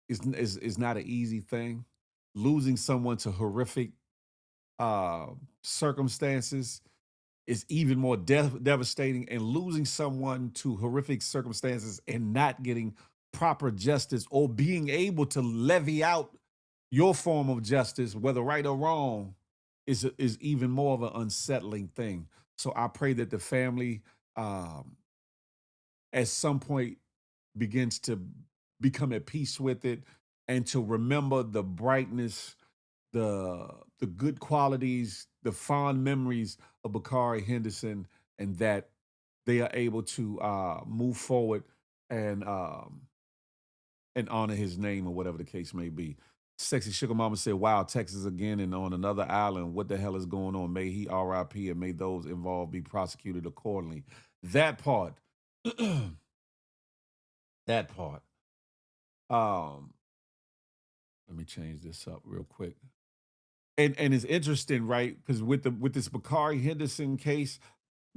is not an easy thing. Losing someone to horrific circumstances is even more devastating, and losing someone to horrific circumstances and not getting proper justice or being able to levy out your form of justice, whether right or wrong, is even more of an unsettling thing. So I pray that the family, at some point, begins to become at peace with it, and to remember the brightness, the good qualities, the fond memories of Bakari Henderson, and that they are able to move forward and honor his name or whatever the case may be. Sexy Sugar Mama said, "Wow, Texas again and on another island. What the hell is going on? May he RIP, and may those involved be prosecuted accordingly." That part, that part. Um, Let me change this up real quick. And it's interesting, right? Because with this Bakari Henderson case,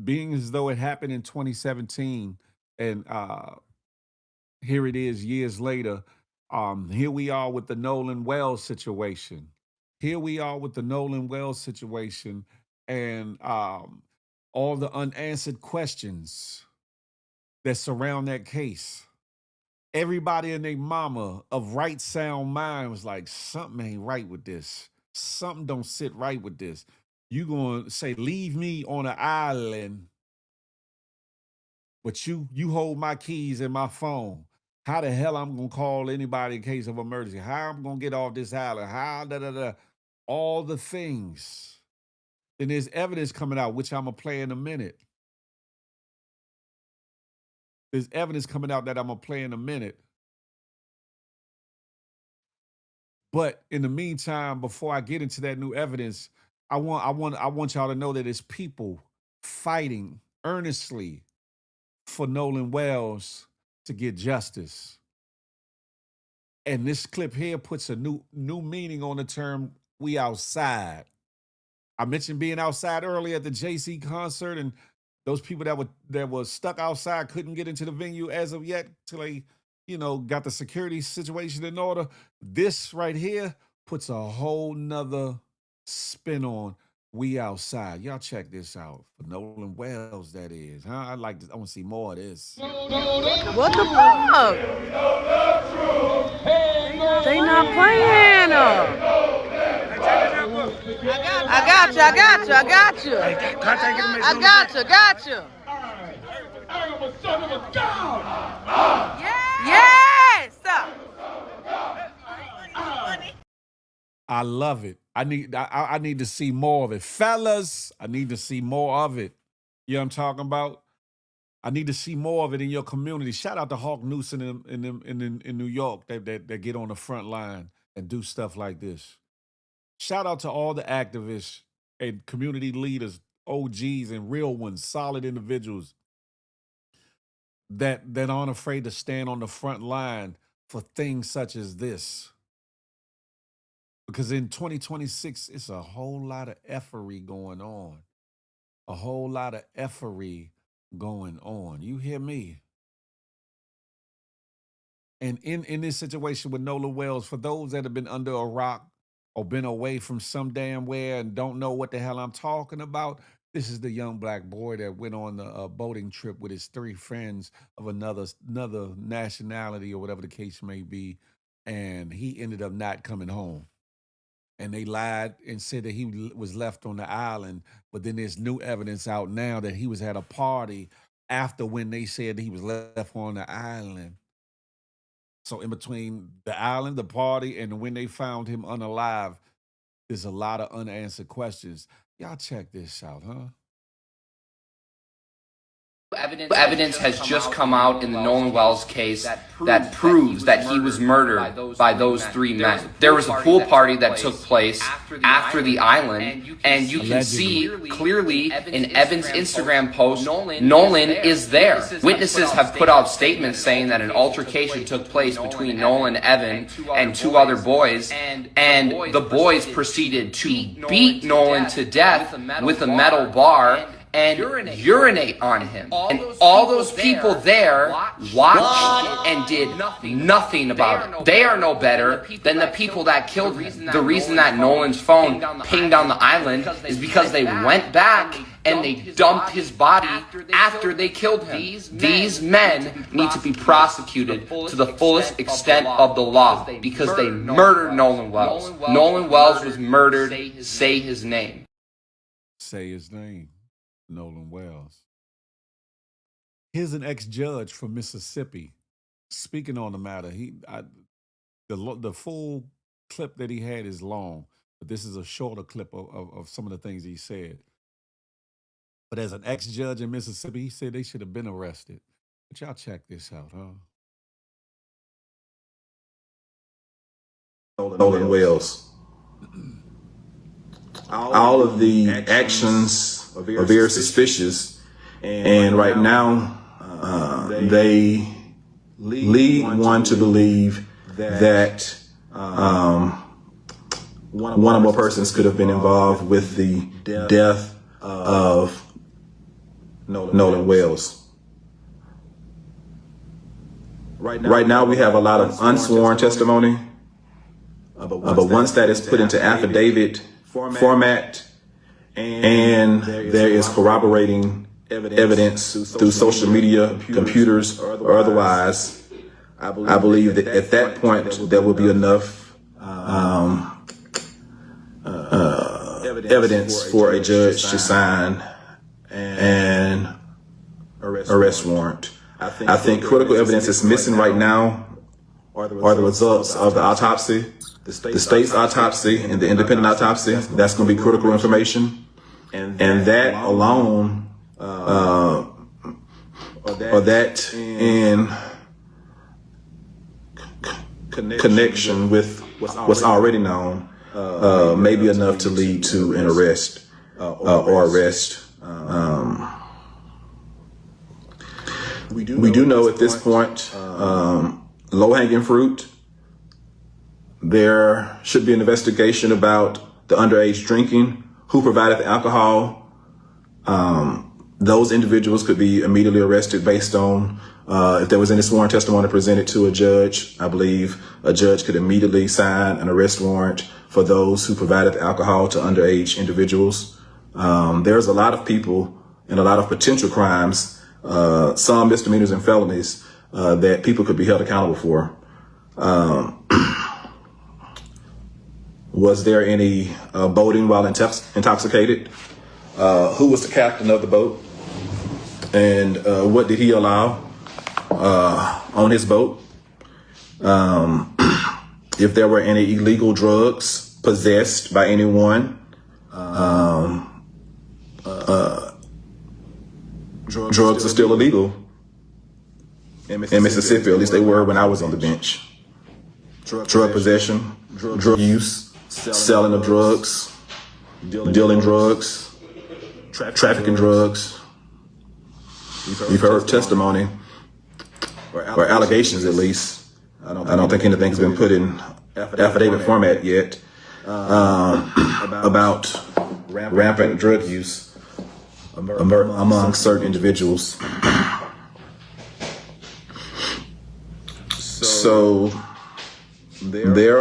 being as though it happened in 2017, and here it is years later. Here we are with the Nolan Wells situation. Here we are with the Nolan Wells situation, and all the unanswered questions that surround that case. Everybody and their mama of right sound mind was like, something ain't right with this. Something don't sit right with this. You gonna say, leave me on an island, but you hold my keys and my phone. How the hell I'm gonna call anybody in case of emergency? How I'm gonna get off this island? How all the things. Then there's evidence coming out, which I'm gonna play in a minute. There's evidence coming out that I'm gonna play in a minute. But in the meantime, before I get into that new evidence, I want y'all to know that it's people fighting earnestly for Nolan Wells to get justice. And this clip here puts a new meaning on the term "we outside." I mentioned being outside earlier at the Jay-Z concert, and those people that were stuck outside couldn't get into the venue as of yet till they, got the security situation in order. This right here puts a whole nother spin on "we outside." Y'all check this out for Nolan Wells, that is. Huh? I like this. I want to see more of this. What the fuck? They not playing. I got got you. I got you. I got you. I got you. Got you. I am a son of a God. Yes. I love it. I need to see more of it. Fellas, I need to see more of it. You know what I'm talking about? I need to see more of it in your community. Shout out to Hawk Newsom in New York that get on the front line and do stuff like this. Shout out to all the activists and community leaders, OGs and real ones, solid individuals that aren't afraid to stand on the front line for things such as this. Because in 2026, it's a whole lot of effery going on. A whole lot of effery going on. You hear me? And in this situation with Nolan Wells, for those that have been under a rock or been away from some damn where and don't know what the hell I'm talking about, this is the young black boy that went on a boating trip with his 3 friends of another nationality or whatever the case may be, and he ended up not coming home. And they lied and said that he was left on the island, but then there's new evidence out now that he was at a party after when they said he was left on the island. So in between the island, the party, and when they found him unalive, there's a lot of unanswered questions. Y'all check this out, huh? Evidence has just come out in the Nolan Wells case that proves that he was murdered by those 3 men. There was a pool party that took place after the island, and you can see clearly in Evan's Instagram post, Nolan is there. Witnesses have put out statements saying that an altercation took place between Nolan, Evan, and 2 other boys, and the boys proceeded to beat Nolan to death with a metal bar and urinate on him. And all those people there watched and did nothing about it. They are no better than the people that killed him. The reason that Nolan's phone pinged on the island is because they went back and they dumped his body after they killed him. These men need to be prosecuted to the fullest extent of the law because they murdered Nolan Wells. Nolan Wells was murdered. Say his name. Say his name. Nolan Wells. Here's an ex-judge from Mississippi speaking on the matter. The full clip that he had is long, but this is a shorter clip of some of the things he said. But as an ex-judge in Mississippi, he said they should have been arrested. But y'all check this out, huh? Nolan Wells. All of the actions are very suspicious, and right now they lead one to believe that one or more persons could have been involved with the death of Nolan Wells. Right now we have a lot of unsworn testimony, but once that is put into affidavit format, and there is corroborating evidence through social media, computers, or otherwise, I believe that at that point there will be enough evidence for a judge to sign an arrest warrant. I think critical evidence is missing right now are the results of the autopsy, the state's autopsy and the independent autopsy. That's going to be critical information. And that alone, or that in connection with what's already known, may be enough to lead to an arrest or arrest. We do know at this point, low-hanging fruit. There should be an investigation about the underage drinking, who provided the alcohol. Those individuals could be immediately arrested based on if there was any sworn testimony presented to a judge. I believe a judge could immediately sign an arrest warrant for those who provided the alcohol to underage individuals. There's a lot of people and a lot of potential crimes, some misdemeanors and felonies, that people could be held accountable for. Was there any boating while intoxicated? Who was the captain of the boat? And what did he allow on his boat? If there were any illegal drugs possessed by anyone. Drugs are still illegal in Mississippi, at least they were when I was on the bench. Drug possession, drug use, selling of drugs, dealing drugs, trafficking drugs. You've heard testimony, or allegations at least. I don't think anything's been put in affidavit format yet about rampant drug use among certain individuals. So there.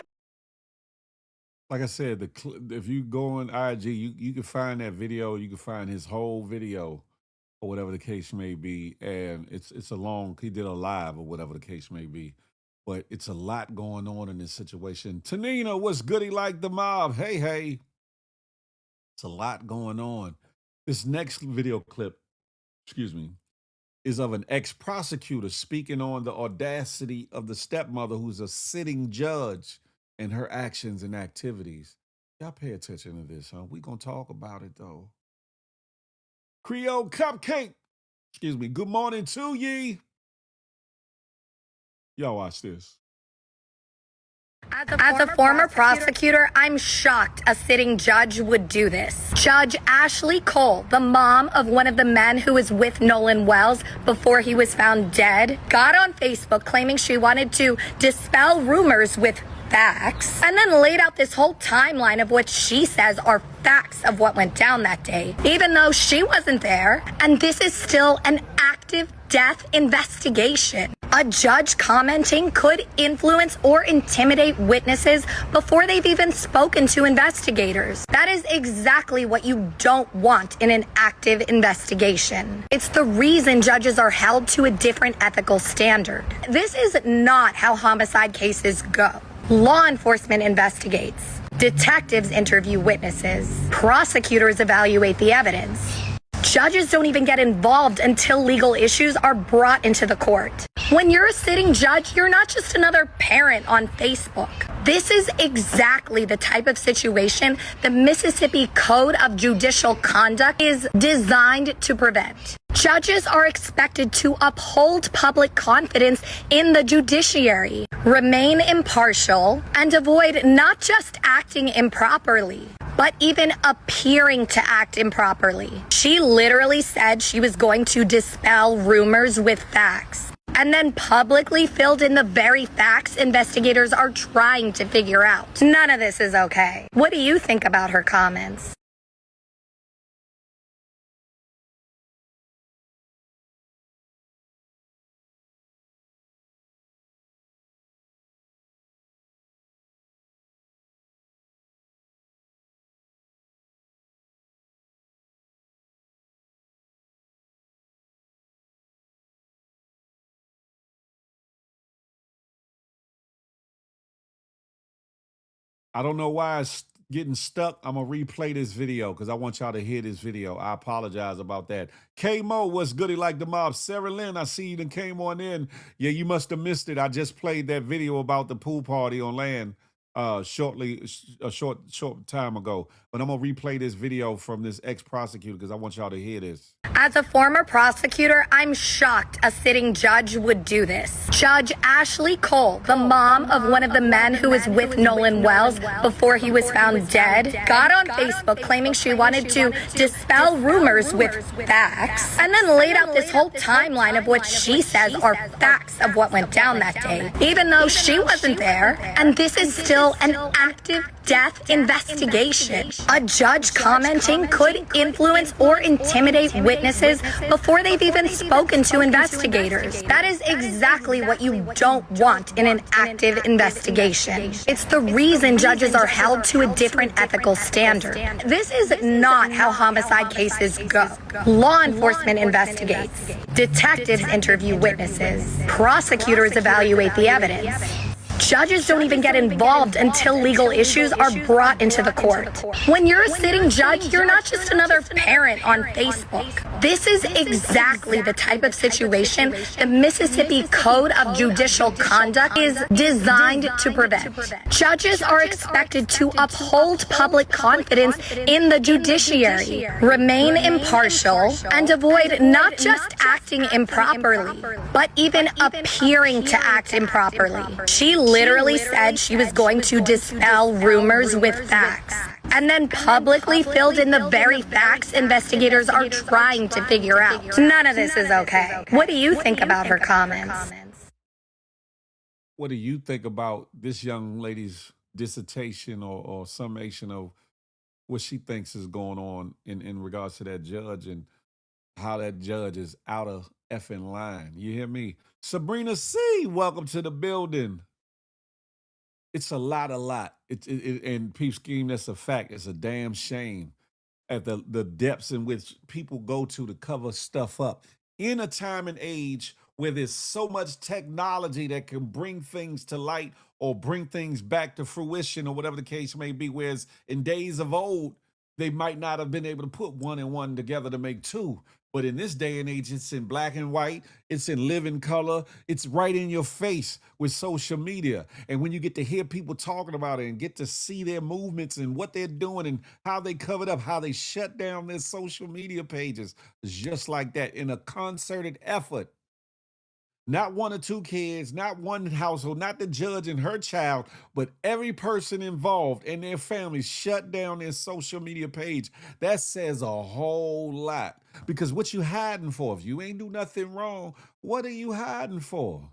Like I said, if you go on IG, you can find that video. You can find his whole video, or whatever the case may be. And it's a long. He did a live, or whatever the case may be. But it's a lot going on in this situation. Tanina, what's goody like the mob? Hey. It's a lot going on. This next video clip, is of an ex-prosecutor speaking on the audacity of the stepmother who's a sitting judge and her actions and activities. Y'all pay attention to this, huh? We gonna talk about it, though. Creole Cupcake, good morning to ye. Y'all watch this. As a former prosecutor, I'm shocked a sitting judge would do this. Judge Ashley Cole, the mom of one of the men who was with Nolan Wells before he was found dead, got on Facebook claiming she wanted to dispel rumors with facts, and then laid out this whole timeline of what she says are facts of what went down that day, even though she wasn't there. And this is still an active death investigation. A judge commenting could influence or intimidate witnesses before they've even spoken to investigators. That is exactly what you don't want in an active investigation. It's the reason judges are held to a different ethical standard. This is not how homicide cases go. Law enforcement investigates. Detectives interview witnesses. Prosecutors evaluate the evidence. Judges don't even get involved until legal issues are brought into the court. When you're a sitting judge, you're not just another parent on Facebook. This is exactly the type of situation the Mississippi Code of Judicial Conduct is designed to prevent. Judges are expected to uphold public confidence in the judiciary, remain impartial, and avoid not just acting improperly, but even appearing to act improperly. She literally said she was going to dispel rumors with facts, and then publicly filled in the very facts investigators are trying to figure out. None of this is okay. What do you think about her comments? I don't know why it's getting stuck. I'm going to replay this video because I want y'all to hear this video. I apologize about that. K-Mo, what's goody like the mob? Sarah Lynn, I see you done came on in. Yeah, you must have missed it. I just played that video about the pool party on land a short time ago. But I'm going to replay this video from this ex-prosecutor because I want y'all to hear this. As a former prosecutor, I'm shocked a sitting judge would do this. Judge Ashley Cole, the mom of one of the men who was with Nolan Wells before he was found dead, got on Facebook claiming she wanted to dispel rumors with facts, and then laid out this whole timeline of what she says are facts of what went down that day, even though she wasn't there. And this is still an active death investigation. A judge commenting could influence or intimidate witnesses before they've even spoken to investigators. That is exactly what you don't want in an active investigation. It's the reason judges are held to a different ethical standard. This is not how homicide cases go. Law enforcement investigates. Detectives interview witnesses. Prosecutors evaluate the evidence. Judges don't even get involved until legal issues are brought into the court. When you're a sitting judge, you're not just another parent on Facebook. This is exactly the type of situation the Mississippi Code of Judicial Conduct is designed to prevent. Judges are expected to uphold public confidence in the judiciary, remain impartial, and avoid not just acting improperly, but even appearing to act improperly. She literally said she was going to dispel rumors with facts, and then publicly filled in the very facts investigators are trying to figure out. None of this is okay. What do you think about her comments? What do you think about this young lady's dissertation or summation of what she thinks is going on in regards to that judge and how that judge is out of effing line? You hear me? Sabrina C., welcome to the building. It's a lot. And Peep Scheme, that's a fact. It's a damn shame at the depths in which people go to cover stuff up in a time and age where there's so much technology that can bring things to light or bring things back to fruition or whatever the case may be. Whereas in days of old, they might not have been able to put one and one together to make two. But in this day and age, it's in black and white, it's in living color, it's right in your face with social media. And when you get to hear people talking about it and get to see their movements and what they're doing and how they covered up, how they shut down their social media pages, just like that, in a concerted effort. Not one or two kids, not one household, not the judge and her child, but every person involved and their family shut down their social media page. That says a whole lot. Because what you hiding for? If you ain't do nothing wrong, what are you hiding for?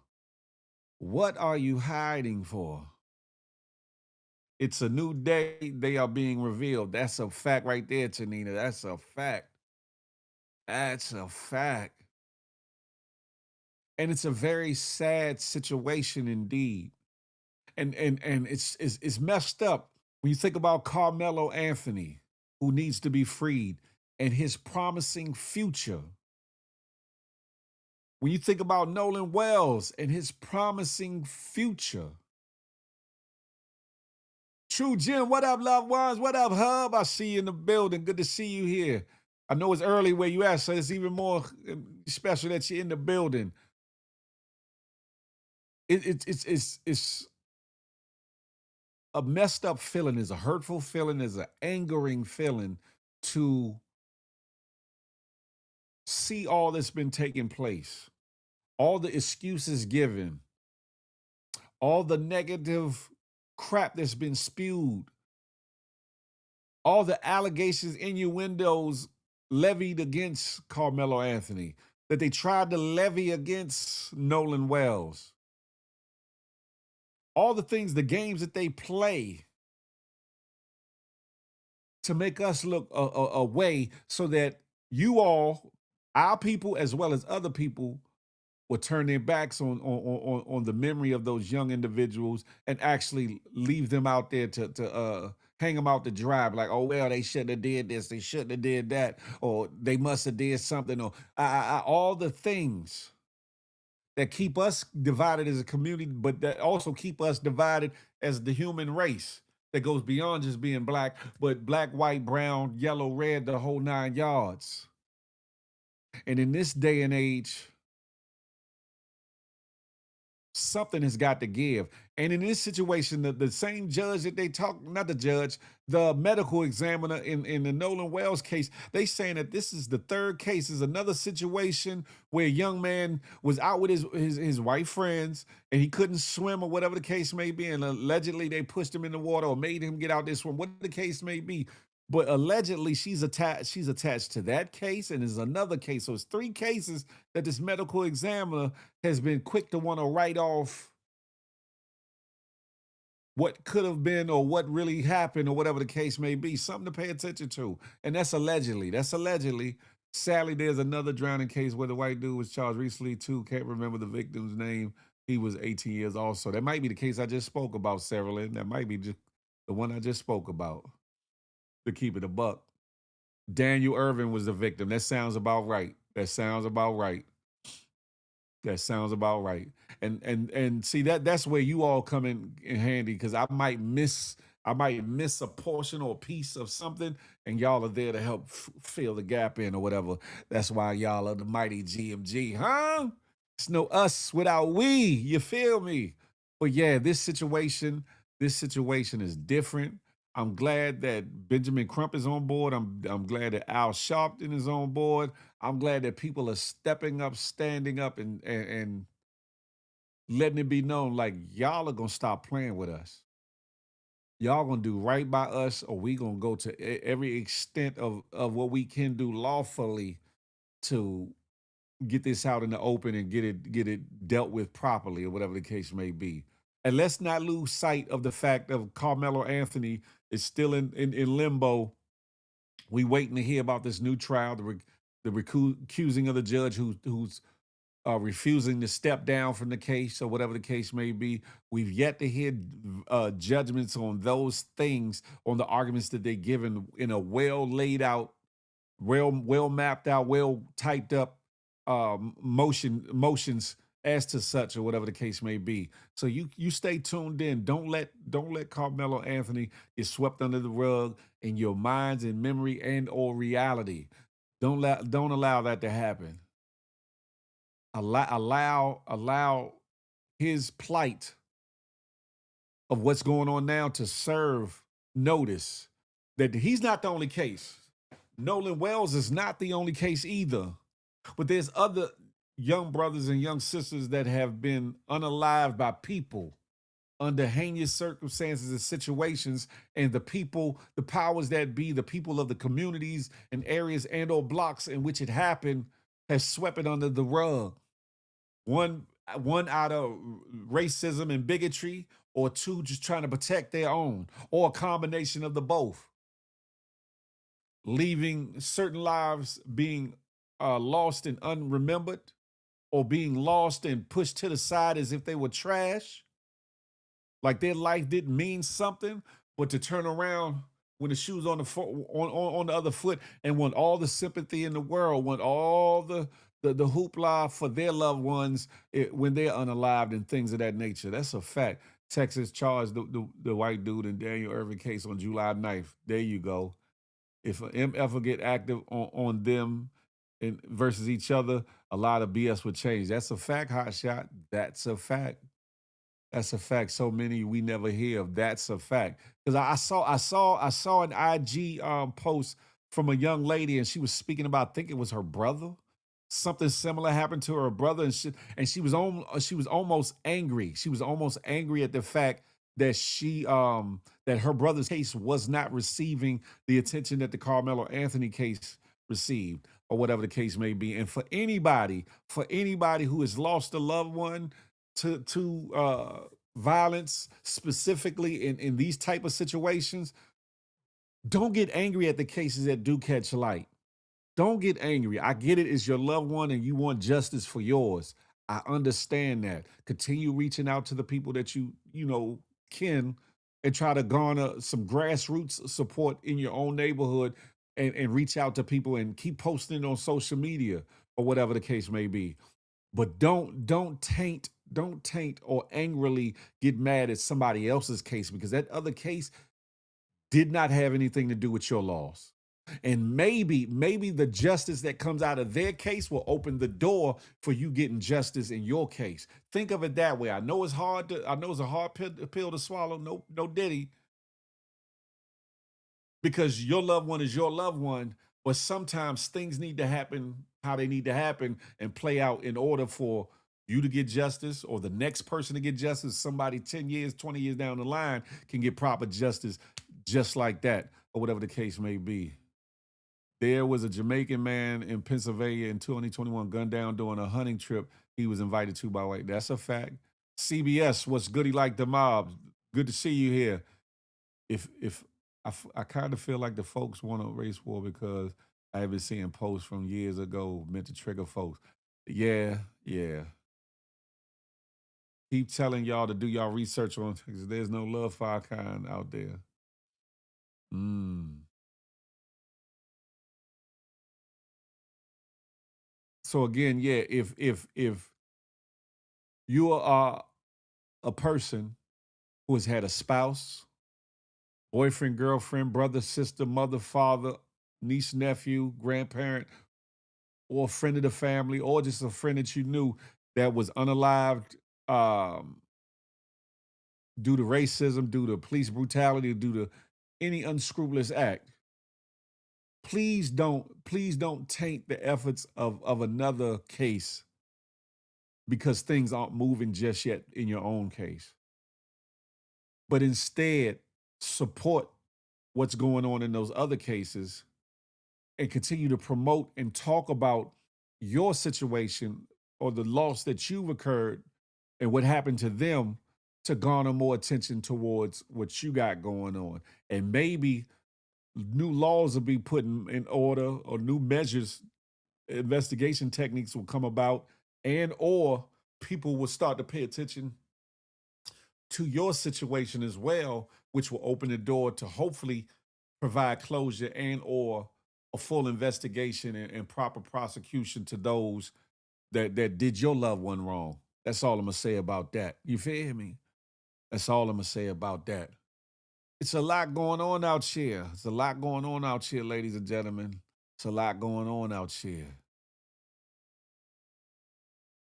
What are you hiding for? It's a new day. They are being revealed. That's a fact right there, Tanina. That's a fact. That's a fact. And it's a very sad situation indeed. And it's messed up when you think about Carmelo Anthony, who needs to be freed, and his promising future. When you think about Nolan Wells and his promising future. True Jim, what up, loved ones? What up, Hub? I see you in the building. Good to see you here. I know it's early where you at, so it's even more special that you're in the building. It's a messed up feeling, is a hurtful feeling, is an angering feeling to see all that's been taking place, all the excuses given, all the negative crap that's been spewed, all the allegations, innuendos levied against Carmelo Anthony, that they tried to levy against Nolan Wells. All the things, the games that they play to make us look a way so that you all, our people, as well as other people, will turn their backs on the memory of those young individuals and actually leave them out there to hang them out to dry. Like, oh, well, they shouldn't have did this, they shouldn't have did that, or they must have did something, or all the things that keep us divided as a community, but that also keep us divided as the human race that goes beyond just being black, but black, white, brown, yellow, red, the whole 9 yards. And in this day and age, something has got to give. And in this situation, the same judge that they talk, not the judge, the medical examiner in the Nolan Wells case, they saying that this is the third case, is another situation where a young man was out with his white friends and he couldn't swim or whatever the case may be. And allegedly they pushed him in the water or made him get out this one, whatever the case may be. But allegedly she's attached to that case, and there's another case. So it's 3 cases that this medical examiner has been quick to want to write off what could have been or what really happened or whatever the case may be. Something to pay attention to. And that's allegedly. That's allegedly. Sadly, there's another drowning case where the white dude was charged recently too. Can't remember the victim's name. He was 18 years also. That might be the case I just spoke about, Sarah Lynn. That might be just the one I just spoke about. To keep it a buck. Daniel Irvin was the victim. That sounds about right. That sounds about right. That sounds about right. And see that's where you all come in handy because I might miss a portion or a piece of something, and y'all are there to help fill the gap in or whatever. That's why y'all are the mighty GMG, huh? It's no us without we. You feel me? But yeah, this situation is different. I'm glad that Benjamin Crump is on board. I'm glad that Al Sharpton is on board. I'm glad that people are stepping up, standing up, and letting it be known like y'all are gonna stop playing with us. Y'all gonna do right by us, or we gonna go to every extent of what we can do lawfully to get this out in the open and get it dealt with properly, or whatever the case may be. And let's not lose sight of the fact of Carmelo Anthony is still in limbo. We waiting to hear about this new trial, the recusing of the judge who's refusing to step down from the case or whatever the case may be. We've yet to hear judgments on those things, on the arguments that they're given in a well laid out, well mapped out, well typed up motions as to such or whatever the case may be. So you stay tuned in. Don't let Carmelo Anthony get swept under the rug in your minds and memory and or reality. Don't allow that to happen. Allow his plight of what's going on now to serve notice that he's not the only case. Nolan Wells is not the only case either. But there's other young brothers and young sisters that have been unalived by people under heinous circumstances and situations, and the people, the powers that be, the people of the communities and areas and or blocks in which it happened has swept it under the rug. One out of racism and bigotry, or two just trying to protect their own, or a combination of the both, leaving certain lives being lost and unremembered, or being lost and pushed to the side as if they were trash, like their life didn't mean something, but to turn around when the shoe's on the other foot and want all the sympathy in the world, want all the hoopla for their loved ones when they're unalived and things of that nature. That's a fact. Texas charged the white dude in Daniel Irvin case on July 9th. There you go. If MF get active on them and versus each other, a lot of BS would change. That's a fact, Hot Shot. That's a fact. That's a fact. So many we never hear of. That's a fact. Because I saw an IG post from a young lady, and she was speaking about, I think it was her brother. Something similar happened to her brother, and she was almost angry. She was almost angry at the fact that that her brother's case was not receiving the attention that the Carmelo Anthony case received, or whatever the case may be. And for anybody who has lost a loved one to violence, specifically in these type of situations, don't get angry at the cases that do catch light. Don't get angry. I get it. It's your loved one and you want justice for yours. I understand that. Continue reaching out to the people that you can, and try to garner some grassroots support in your own neighborhood, and reach out to people and keep posting on social media or whatever the case may be. But don't taint or angrily get mad at somebody else's case, because that other case did not have anything to do with your loss. And maybe the justice that comes out of their case will open the door for you getting justice in your case. Think of it that way. I know it's a hard pill to swallow. No diddy. Because your loved one is your loved one, but sometimes things need to happen how they need to happen and play out in order for you to get justice, or the next person to get justice. Somebody 10 years, 20 years down the line can get proper justice just like that, or whatever the case may be. There was a Jamaican man in Pennsylvania in 2021 gunned down during a hunting trip he was invited to by white. That's a fact. CBS, what's goody like the mob? Good to see you here. If I kind of feel like the folks want a race war because I have been seeing posts from years ago meant to trigger folks. Yeah. Keep telling y'all to do y'all research on Texas. There's no love for our kind out there. So again, yeah, if You are a person who has had a spouse, boyfriend, girlfriend, brother, sister, mother, father, niece, nephew, grandparent, or a friend of the family, or just a friend that you knew that was unalived um, due to racism, due to police brutality, due to any unscrupulous act. Please don't taint the efforts of another case because things aren't moving just yet in your own case. But instead, support what's going on in those other cases and continue to promote and talk about your situation or the loss that you've occurred and what happened to them to garner more attention towards what you got going on. And maybe new laws will be put in order or new measures, investigation techniques will come about, and or people will start to pay attention to your situation as well, which will open the door to hopefully provide closure and or a full investigation and proper prosecution to those that did your loved one wrong. That's all I'm gonna say about that. You feel me? That's all I'm gonna say about that. It's a lot going on out here. It's a lot going on out here, ladies and gentlemen. It's a lot going on out here.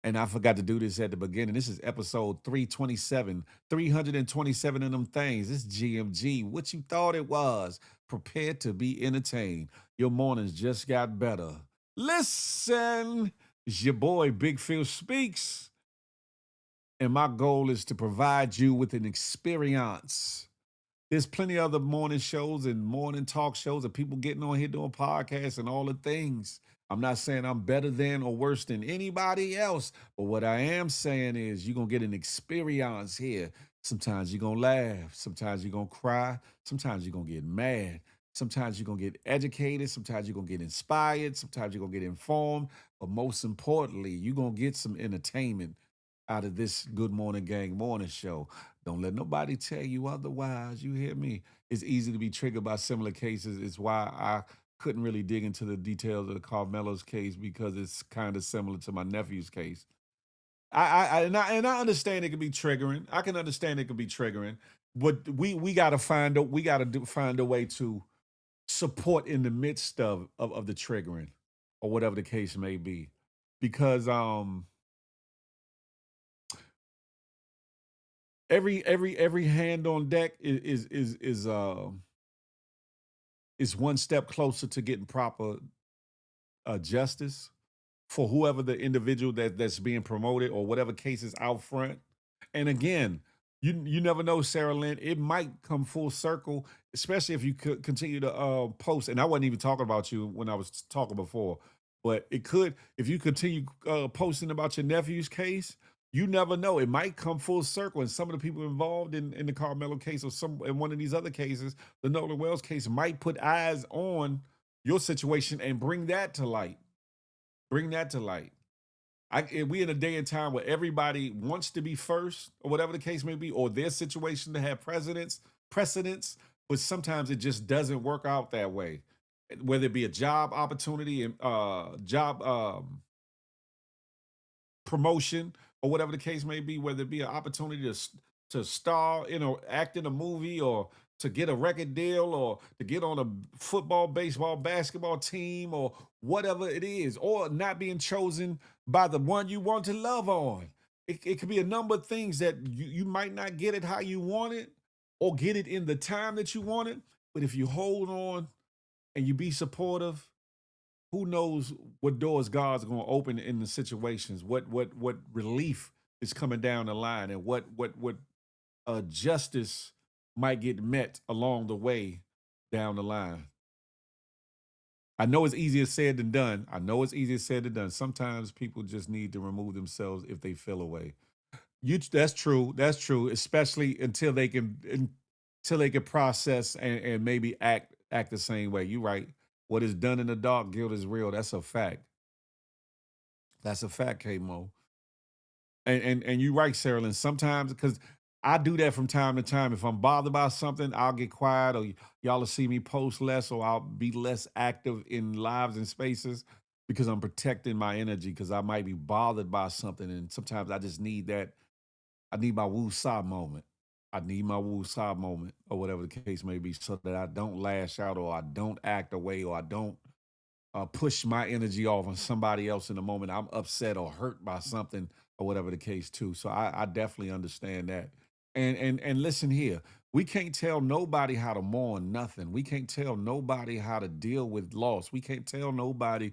And I forgot to do this at the beginning. This is episode 327. 327 of them things. This GMG. What you thought it was. Prepare to be entertained. Your mornings just got better. Listen. It's your boy, Big Phil Speaks. And my goal is to provide you with an experience. There's plenty of other morning shows and morning talk shows and people getting on here doing podcasts and all the things. I'm not saying I'm better than or worse than anybody else, but what I am saying is you're going to get an experience here. Sometimes you're going to laugh. Sometimes you're going to cry. Sometimes you're going to get mad. Sometimes you're going to get educated. Sometimes you're going to get inspired. Sometimes you're going to get informed. But most importantly, you're going to get some entertainment out of this Good Morning Gang morning show. Don't let nobody tell you otherwise. You hear me? It's easy to be triggered by similar cases. It's why I couldn't really dig into the details of the Carmelo's case because it's kind of similar to my nephew's case. And I understand it can be triggering. I can understand it can be triggering, but we got to find a way to support in the midst of the triggering or whatever the case may be, because every hand on deck is one step closer to getting proper justice for whoever the individual that's being promoted or whatever case is out front. And again, you never know, Sarah Lynn. It might come full circle, especially if you could continue to post. And I wasn't even talking about you when I was talking before, but it could if you continue posting about your nephew's case. You never know. It might come full circle, and some of the people involved in the Carmelo case or some in one of these other cases, the Nolan Wells case, might put eyes on your situation and bring that to light. Bring that to light. We in a day and time where everybody wants to be first, or whatever the case may be, or their situation to have precedence, but sometimes it just doesn't work out that way. Whether it be a job opportunity and job promotion or whatever the case may be, whether it be an opportunity to star in or act in a movie or to get a record deal or to get on a football, baseball, basketball team or whatever it is, or not being chosen by the one you want to love on. It could be a number of things that you might not get it how you want it or get it in the time that you want it. But if you hold on and you be supportive, who knows what doors God's going to open in the situations, what relief is coming down the line, and what justice might get met along the way down the line. I know it's easier said than done. Sometimes people just need to remove themselves if they feel away. That's true. That's true. Especially until they can process and maybe act the same way. You're right. What is done in the dark, guilt is real. That's a fact. That's a fact, K-Mo. And you're right, Sarah Lynn. Sometimes, because I do that from time to time. If I'm bothered by something, I'll get quiet, or y'all will see me post less, or I'll be less active in lives and spaces because I'm protecting my energy because I might be bothered by something. And sometimes I just need that. I need my woo-saw moment. I need my woo-saw moment or whatever the case may be so that I don't lash out or I don't act away or I don't push my energy off on somebody else in the moment I'm upset or hurt by something or whatever the case too. So I definitely understand that. And listen here, we can't tell nobody how to mourn nothing. We can't tell nobody how to deal with loss. We can't tell nobody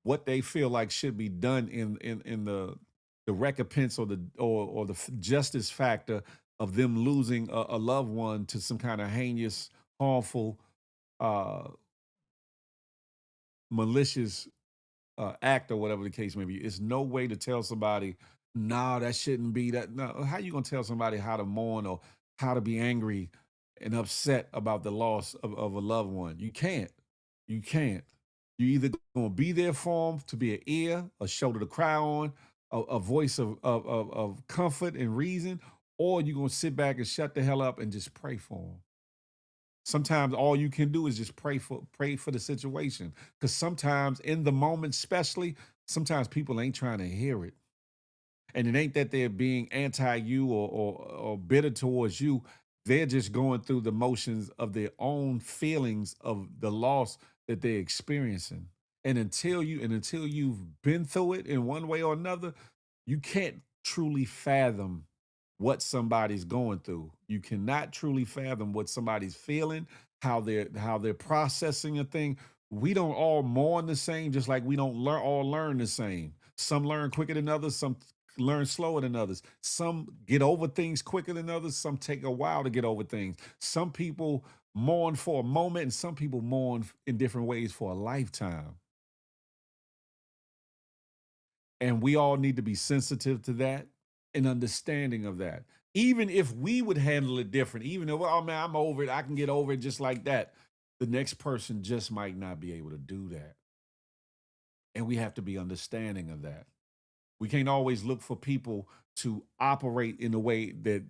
what they feel like should be done in the recompense or the justice factor of them losing a loved one to some kind of heinous, harmful, uh, malicious act or whatever the case may be. It's no way to tell somebody, nah, that shouldn't be that. No, how you gonna tell somebody how to mourn or how to be angry and upset about the loss of a loved one? You can't. You can't. You either gonna be there for them to be an ear, a shoulder to cry on, a voice of comfort and reason, or you gonna sit back and shut the hell up and just pray for them. Sometimes all you can do is just pray for the situation. Because sometimes in the moment, especially, sometimes people ain't trying to hear it. And it ain't that they're being anti you or bitter towards you. They're just going through the motions of their own feelings of the loss that they're experiencing. And until you've been through it in one way or another, you can't truly fathom what somebody's going through. You cannot truly fathom what somebody's feeling, how they're processing a thing. We don't all mourn the same, just like we don't all learn the same. Some learn quicker than others, some learn slower than others. Some get over things quicker than others, some take a while to get over things. Some people mourn for a moment, and some people mourn in different ways for a lifetime. And we all need to be sensitive to that and understanding of that. Even if we would handle it different, even if, oh man, I'm over it, I can get over it just like that. The next person just might not be able to do that. And we have to be understanding of that. We can't always look for people to operate in the way that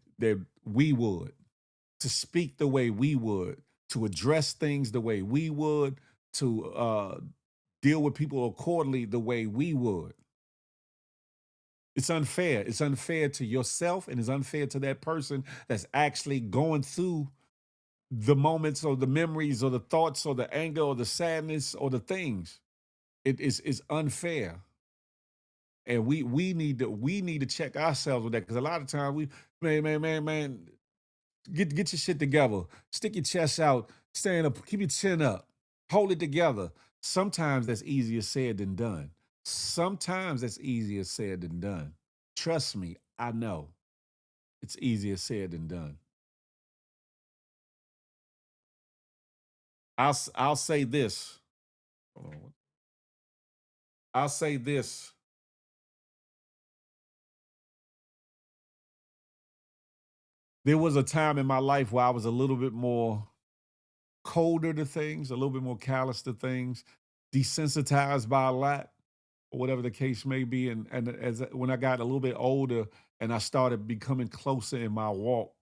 we would, to speak the way we would, to address things the way we would, to deal with people accordingly the way we would. It's unfair. It's unfair to yourself and it's unfair to that person that's actually going through the moments or the memories or the thoughts or the anger or the sadness or the things. It's unfair. And we need to check ourselves with that because a lot of times man, get your shit together. Stick your chest out, stand up, keep your chin up, hold it together. Sometimes that's easier said than done. Sometimes that's easier said than done. Trust me, I know. It's easier said than done. I'll say this. I'll say this. There was a time in my life where I was a little bit more colder to things, a little bit more callous to things, desensitized by a lot, or whatever the case may be. And as when I got a little bit older and I started becoming closer in my walk,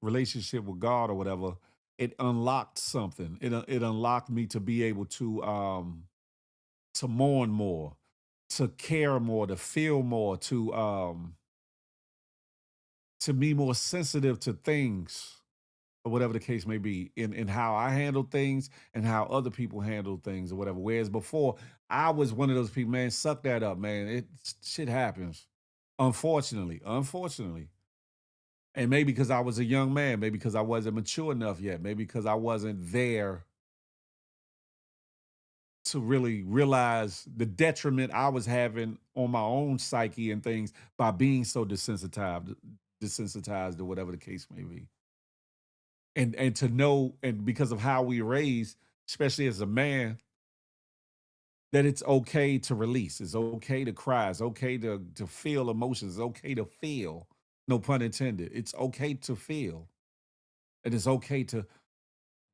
relationship with God or whatever, it unlocked something. It unlocked me to be able to mourn more, to care more, to feel more, to be more sensitive to things or whatever the case may be in how I handle things and how other people handle things or whatever. Whereas before, I was one of those people, man, suck that up, man. Shit happens. Unfortunately. And maybe because I was a young man, maybe because I wasn't mature enough yet, maybe because I wasn't there to really realize the detriment I was having on my own psyche and things by being so desensitized or whatever the case may be. And to know, and because of how we raised, especially as a man, that it's okay to release, it's okay to cry, it's okay to feel emotions, it's okay to feel, no pun intended. It's okay to feel. And it's okay to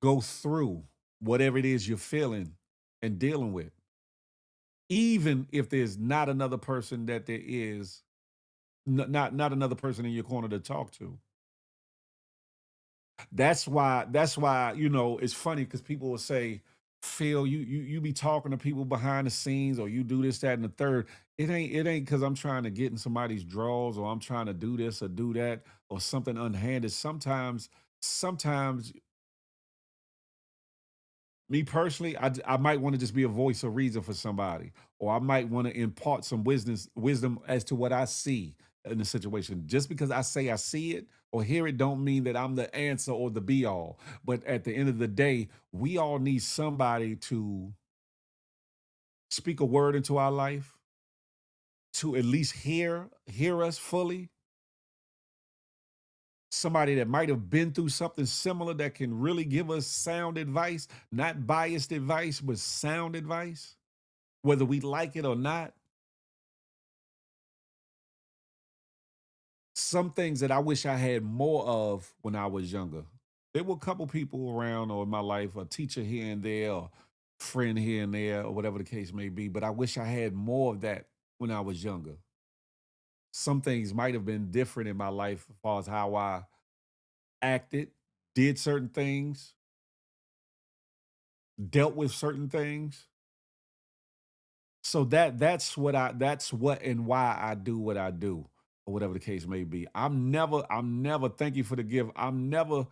go through whatever it is you're feeling and dealing with. Even if there's not another person that there is, not another person in your corner to talk to. That's why, it's funny because people will say, feel you be talking to people behind the scenes, or you do this, that, and the third. It ain't because I'm trying to get in somebody's drawers, or I'm trying to do this or do that, or something unhanded. Sometimes me personally, I might want to just be a voice of reason for somebody, or I might want to impart some wisdom as to what I see in the situation. Just because I say I see it or hear it, don't mean that I'm the answer or the be all. But at the end of the day, we all need somebody to speak a word into our life, to at least hear us fully. Somebody that might have been through something similar that can really give us sound advice, not biased advice, but sound advice, whether we like it or not. Some things that I wish I had more of when I was younger. There were a couple people around or in my life, a teacher here and there, or friend here and there, or whatever the case may be, but I wish I had more of that when I was younger. Some things might have been different in my life as far as how I acted, did certain things, dealt with certain things. So that's what and why I do what I do, or whatever the case may be. I'm never, thank you for the gift. I'm never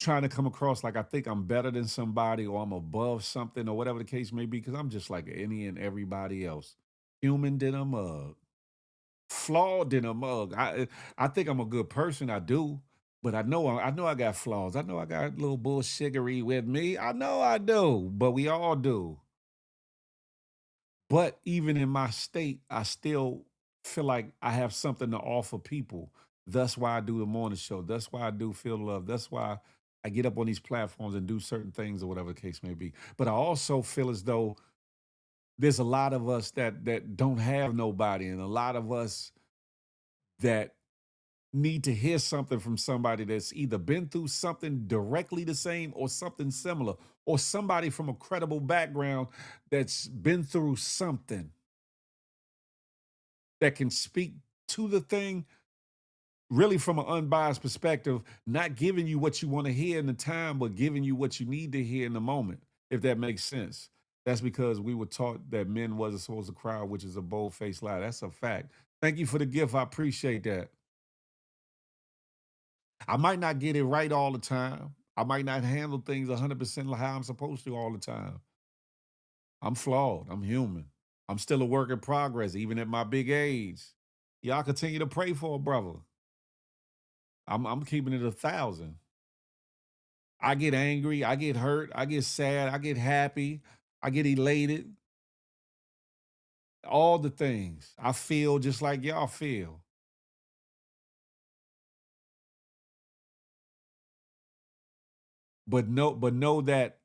trying to come across like I think I'm better than somebody, or I'm above something, or whatever the case may be, because I'm just like any and everybody else. Human than a mug, flawed than a mug. I think I'm a good person. I do. But I know I got flaws. I know I got a little bullshiggery with me. I know I do, but we all do. But even in my state, I still feel like I have something to offer people. That's why I do the morning show. That's why I do Feel the Love. That's why I get up on these platforms and do certain things, or whatever the case may be. But I also feel as though there's a lot of us that don't have nobody, and a lot of us that need to hear something from somebody that's either been through something directly the same or something similar, or somebody from a credible background that's been through something that can speak to the thing really from an unbiased perspective, not giving you what you want to hear in the time, but giving you what you need to hear in the moment, if that makes sense. That's because we were taught that men wasn't supposed to cry, which is a bold-faced lie. That's a fact. Thank you for the gift. I appreciate that. I might not get it right all the time. I might not handle things 100% how I'm supposed to all the time. I'm flawed. I'm human. I'm still a work in progress, even at my big age. Y'all continue to pray for a brother. I'm keeping it 1,000. I get angry, I get hurt, I get sad, I get happy, I get elated. All the things. I feel just like y'all feel. But know that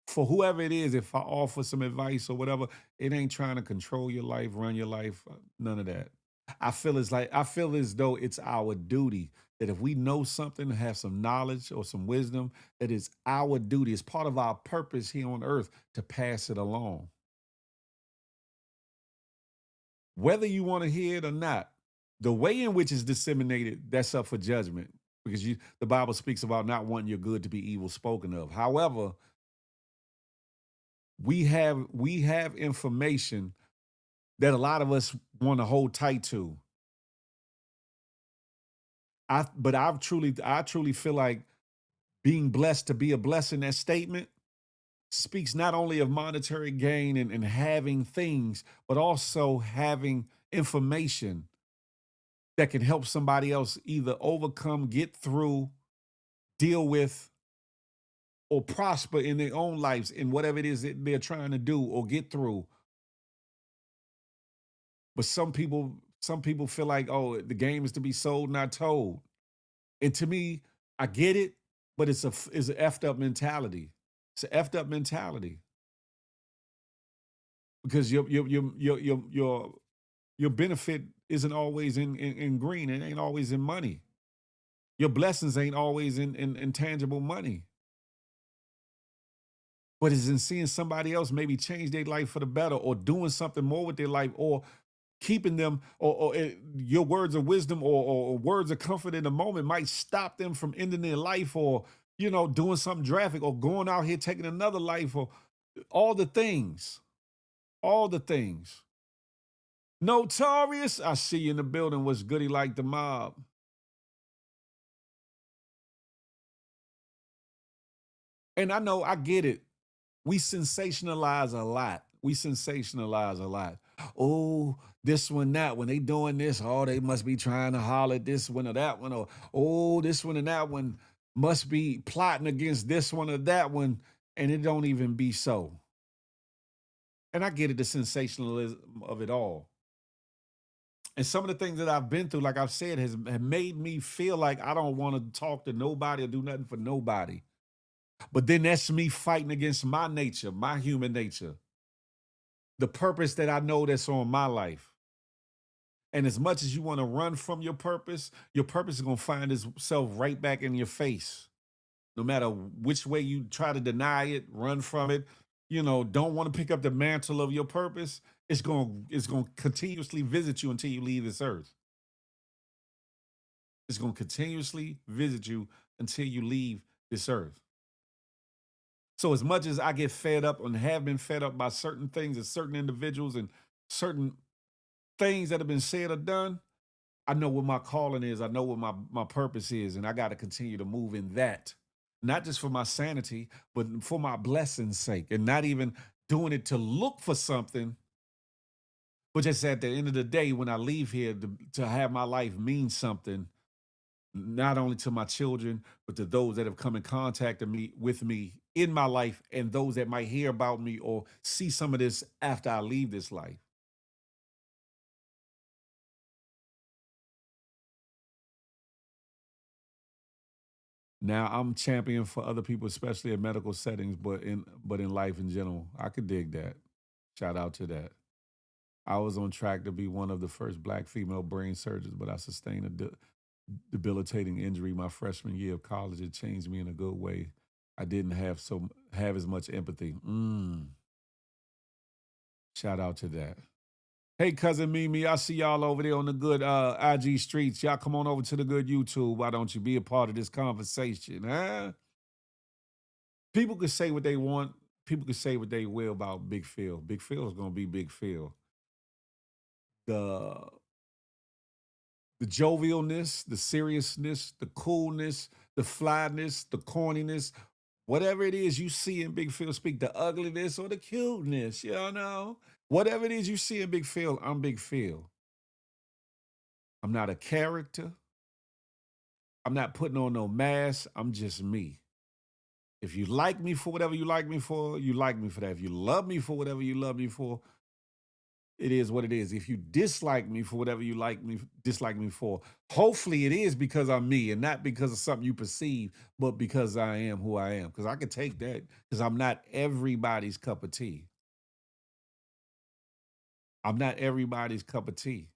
for whoever it is, if I offer some advice or whatever, it ain't trying to control your life, run your life, none of that. I feel as though it's our duty that if we know something, have some knowledge or some wisdom, that it's our duty, it's part of our purpose here on earth to pass it along. Whether you want to hear it or not, the way in which it's disseminated, that's up for judgment, because the Bible speaks about not wanting your good to be evil spoken of. However, we have information that a lot of us want to hold tight to. I truly feel like being blessed to be a blessing, that statement speaks not only of monetary gain and having things, but also having information that can help somebody else either overcome, get through, deal with, or prosper in their own lives in whatever it is that they're trying to do or get through. But some people feel like, oh, the game is to be sold, not told. And to me, I get it, but it's an effed up mentality. It's an effed up mentality, because your benefit isn't always in green. It ain't always in money. Your blessings ain't always in tangible money. But it's in seeing somebody else maybe change their life for the better, or doing something more with their life, or keeping them, or your words of wisdom or words of comfort in the moment might stop them from ending their life, or doing something drastic or going out here taking another life or all the things. All the things. Notorious, I see you in the building. What's goody like the mob? And I know, I get it. We sensationalize a lot. Oh, this one, that one, they doing this. Oh, they must be trying to holler at this one or that one. Or, oh, this one and that one must be plotting against this one or that one. And it don't even be so. And I get it, the sensationalism of it all. And some of the things that I've been through, like I've said, have made me feel like I don't want to talk to nobody or do nothing for nobody. But then that's me fighting against my nature, my human nature, the purpose that I know that's on my life. And as much as you want to run from your purpose is going to find itself right back in your face. No matter which way you try to deny it, run from it, don't want to pick up the mantle of your purpose, it's going to continuously visit you until you leave this earth. It's going to continuously visit you until you leave this earth. So as much as I get fed up and have been fed up by certain things and certain individuals and certain things that have been said or done, I know what my calling is. I know what my purpose is, and I got to continue to move in that. Not just for my sanity, but for my blessing's sake, and not even doing it to look for something, but just at the end of the day, when I leave here, to have my life mean something, not only to my children, but to those that have come in contact with me in my life, and those that might hear about me or see some of this after I leave this life. Now I'm champion for other people, especially in medical settings, but in life in general. I could dig that. Shout out to that. I was on track to be one of the first Black female brain surgeons, but I sustained a debilitating injury my freshman year of college. It changed me in a good way. I didn't have as much empathy. Shout out to that. Hey, cousin Mimi, I see y'all over there on the good IG streets. Y'all come on over to the good YouTube. Why don't you be a part of this conversation, huh? People could say what they want. People could say what they will about Big Phil. Big Phil is going to be Big Phil. The jovialness, the seriousness, the coolness, the flyness, the corniness, whatever it is you see in Big Phil speak, the ugliness or the cuteness, whatever it is you see in Big Phil, I'm Big Phil. I'm not a character. I'm not putting on no mask. I'm just me. If you like me for whatever you like me for, you like me for that. If you love me for whatever you love me for, it is what it is. If you dislike me for whatever you dislike me for, hopefully it is because I'm me and not because of something you perceive, but because I am who I am. Because I can take that because I'm not everybody's cup of tea. I'm not everybody's cup of tea.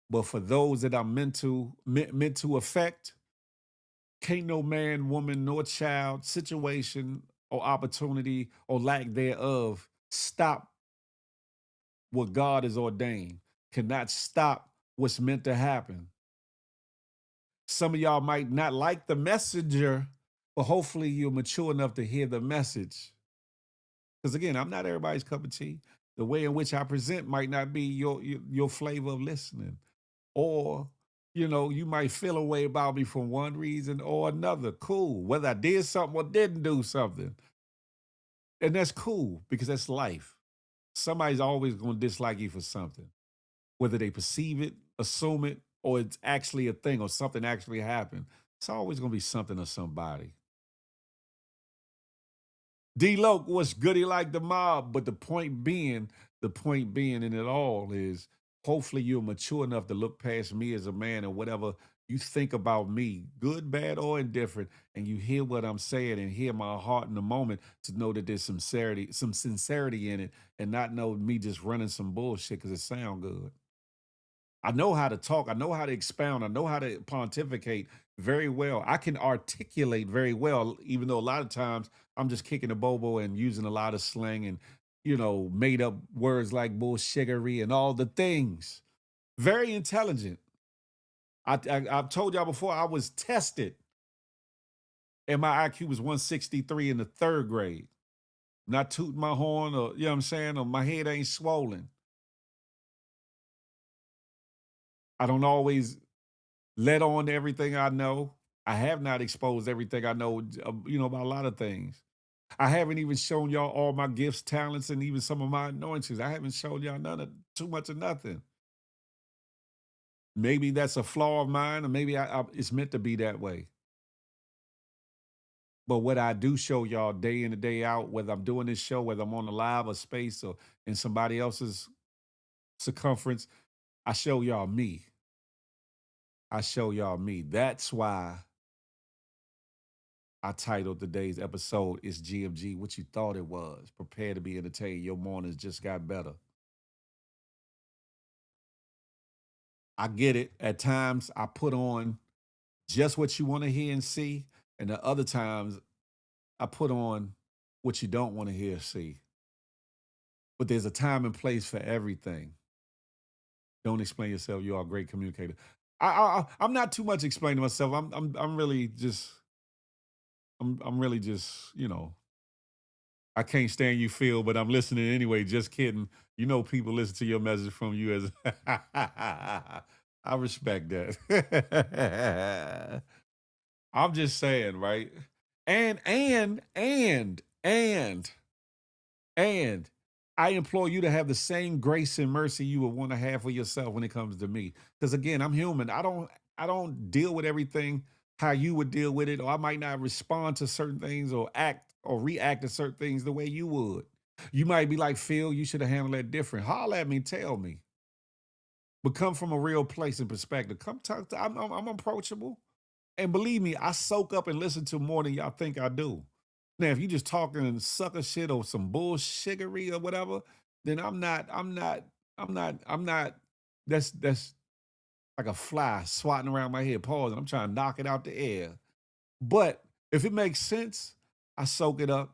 But for those that I'm meant to affect, can't no man, woman, nor child, situation, or opportunity, or lack thereof stop what God has ordained. Cannot stop what's meant to happen. Some of y'all might not like the messenger, but hopefully you're mature enough to hear the message. Because again, I'm not everybody's cup of tea. The way in which I present might not be your flavor of listening. Or, you might feel a way about me for one reason or another. Cool. Whether I did something or didn't do something. And that's cool because that's life. Somebody's always going to dislike you for something. Whether they perceive it, assume it, or it's actually a thing or something actually happened. It's always going to be something or somebody. D-Loke, what's goody like the mob? But the point being in it all is hopefully you're mature enough to look past me as a man and whatever you think about me, good, bad, or indifferent, and you hear what I'm saying and hear my heart in the moment to know that there's some sincerity in it and not know me just running some bullshit because it sound good. I know how to talk. I know how to expound. I know how to pontificate very well. I can articulate very well, even though a lot of times I'm just kicking a bobo and using a lot of slang and, made up words like bullshiggery and all the things. Very intelligent. I've told y'all before, I was tested, and my IQ was 163 in the 3rd grade. Not tooting my horn, or you know what I'm saying, or my head ain't swollen. I don't always let on to everything I know. I have not exposed everything I know, about a lot of things. I haven't even shown y'all all my gifts, talents, and even some of my anointings. I haven't shown y'all too much of nothing. Maybe that's a flaw of mine, or maybe it's meant to be that way. But what I do show y'all day in and day out, whether I'm doing this show, whether I'm on a live or space or in somebody else's circumference, I show y'all me. I show y'all me. That's why I titled today's episode, It's GMG, What You Thought It Was. Prepare to be entertained. Your mornings just got better. I get it. At times, I put on just what you want to hear and see. And the other times, I put on what you don't want to hear or see. But there's a time and place for everything. Don't explain yourself. You are a great communicator. I'm not too much explaining myself. I'm really just, I can't stand you, Phil, but I'm listening anyway. Just kidding. People listen to your message from you as I respect that. I'm just saying, right? And I implore you to have the same grace and mercy you would want to have for yourself when it comes to me. Because again, I'm human. I don't deal with everything how you would deal with it, or I might not respond to certain things or act or react to certain things the way you would. You might be like, Phil, you should have handled that different. Holler at me, tell me. But come from a real place and perspective. Come talk to, I'm approachable. And believe me, I soak up and listen to more than y'all think I do. Now, if you just talking sucker shit or some bullshittery or whatever, then I'm not, that's like a fly swatting around my head, pausing. I'm trying to knock it out the air. But if it makes sense, I soak it up.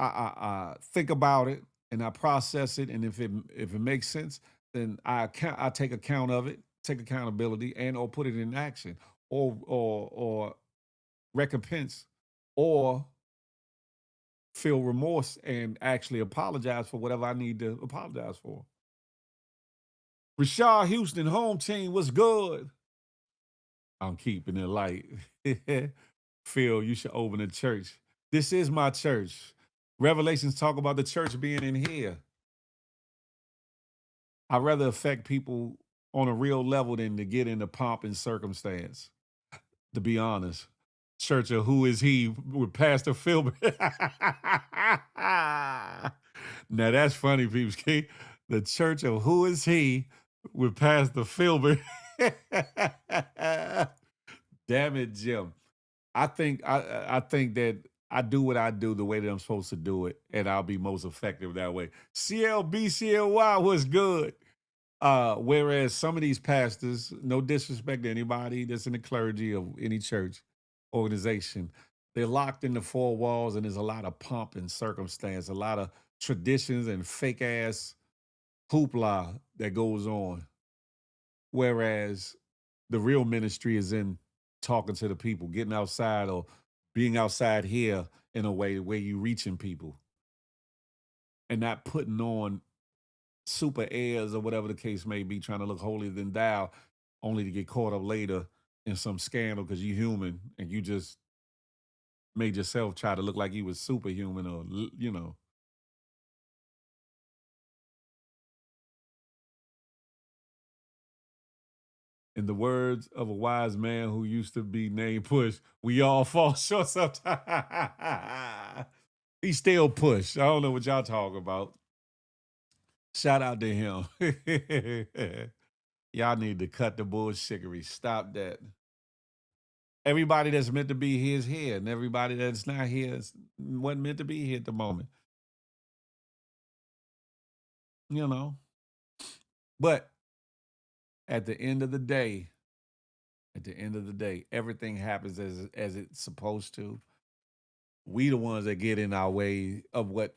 I think about it and I process it. And if it makes sense, then I take account of it, take accountability, and or put it in action, or recompense, or feel remorse and actually apologize for whatever I need to apologize for. Rashard Houston, home team, what's good? I'm keeping it light. Phil, you should open a church. This is my church. Revelations talk about the church being in here. I'd rather affect people on a real level than to get into pomp and circumstance, to be honest. Church of Who Is He with Pastor Phil. Now that's funny, peeps. The Church of Who Is He with Pastor Filbert. Damn it, Jim. I think that I do what I do the way that I'm supposed to do it, and I'll be most effective that way. CLBCLY was good. Whereas some of these pastors, no disrespect to anybody that's in the clergy of any church organization, they're locked in the four walls, and there's a lot of pomp and circumstance, a lot of traditions and fake ass hoopla that goes on. Whereas the real ministry is in talking to the people, getting outside, or being outside here in a way where you reaching people and not putting on super airs or whatever the case may be, trying to look holier than thou, only to get caught up later in some scandal because you're human and you just made yourself try to look like you was superhuman, or In the words of a wise man who used to be named Push, we all fall short sometimes. He still Push. I don't know what y'all talk about. Shout out to him. Y'all need to cut the bullshittery. Stop that. Everybody that's meant to be here is here, and everybody that's not here wasn't meant to be here at the moment. But at the end of the day, everything happens as it's supposed to. We the ones that get in our way of what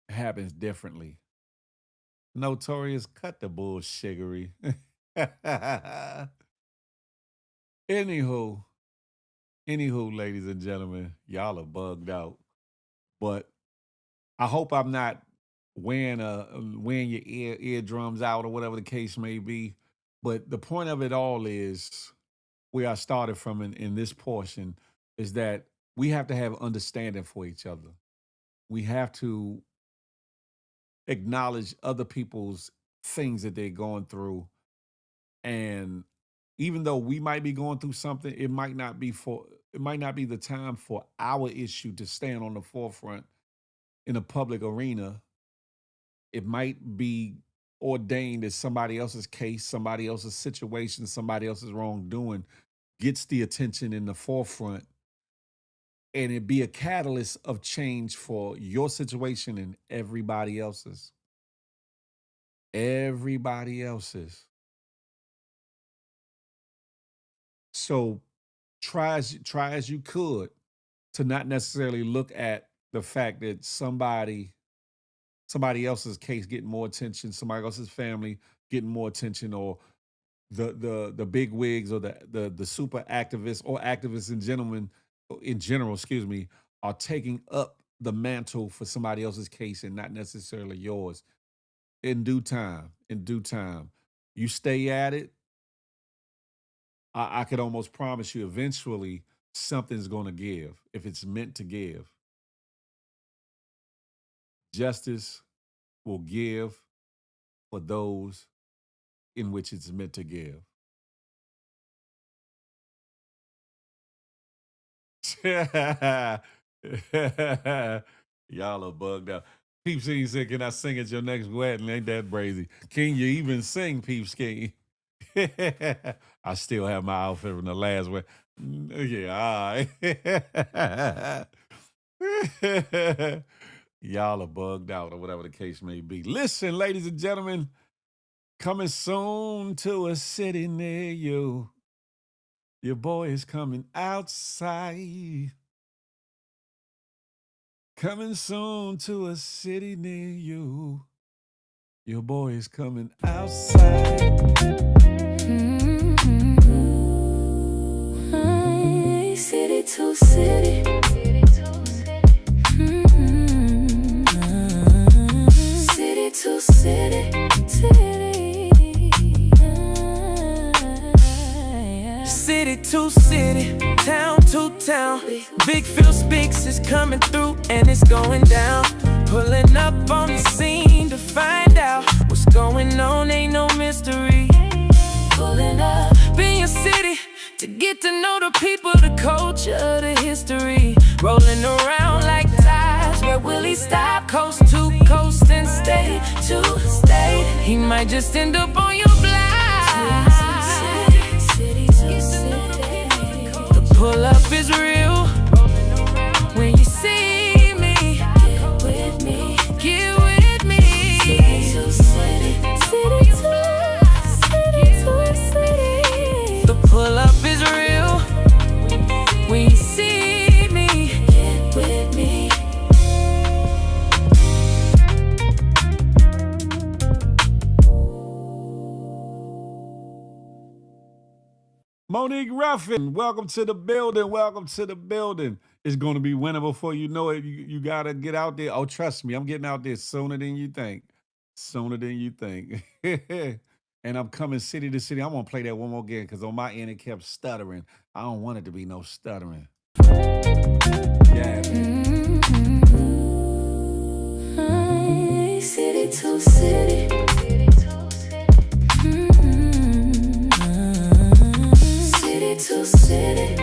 happens differently. Notorious, cut the bullshittery. Anywho, ladies and gentlemen, y'all are bugged out. But I hope I'm not wearing your eardrums out or whatever the case may be. But the point of it all is where I started from in this portion is that we have to have understanding for each other. We have to acknowledge other people's things that they're going through. And even though we might be going through something, it might not be the time for our issue to stand on the forefront in a public arena. It might be ordained that somebody else's case, somebody else's situation, somebody else's wrongdoing gets the attention in the forefront, and it be a catalyst of change for your situation and everybody else's. Everybody else's. So try as you could to not necessarily look at the fact that somebody else's case getting more attention, somebody else's family getting more attention, or the big wigs or the super activists or activists in general, excuse me, are taking up the mantle for somebody else's case and not necessarily yours. In due time, you stay at it. I could almost promise you eventually something's going to give if it's meant to give. Justice will give for those in which it's meant to give. Y'all are bugged out. Peep Sking said, can I sing at your next wedding? Ain't that crazy? Can you even sing, Peep Sking? I still have my outfit from the last one. Yeah, all right. Y'all are bugged out or whatever the case may be. Listen, ladies and gentlemen, coming soon to a city near you. Your boy is coming outside. Coming soon to a city near you. Your boy is coming outside. City to city. City to city. City to city, town to town. Big Phil Speaks is coming through and it's going down. Pulling up on the scene to find out what's going on, ain't no mystery. Pulling up in your city to get to know the people, the culture, the history. Rolling around like tides, where will he stop? Coast to coast and state to state. He might just end up on your block. The pull up is real. When you see me, get with me, get with me. City to city, city to city. The pull up is real. When you see me, get with me. Monique Ruffin, welcome to the building. Welcome to the building. It's going to be winter before you know it. You got to get out there. Oh, trust me, I'm getting out there sooner than you think. Sooner than you think. And I'm coming city to city. I'm going to play that one more again because on my end it kept stuttering. I don't want it to be no stuttering. Yeah. City to city. City to city.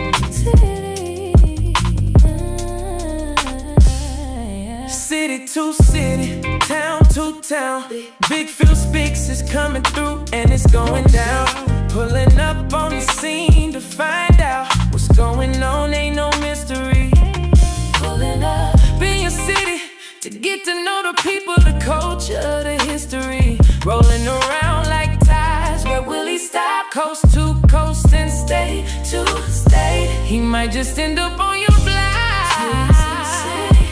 City to city, town to town. Big Phil Speaks is coming through and it's going down. Pulling up on the scene to find out what's going on, ain't no mystery. Pulling up in your city to get to know the people, the culture, the history. Rolling around like tides, where will he stop? Coast to coast and state to state. He might just end up on your block.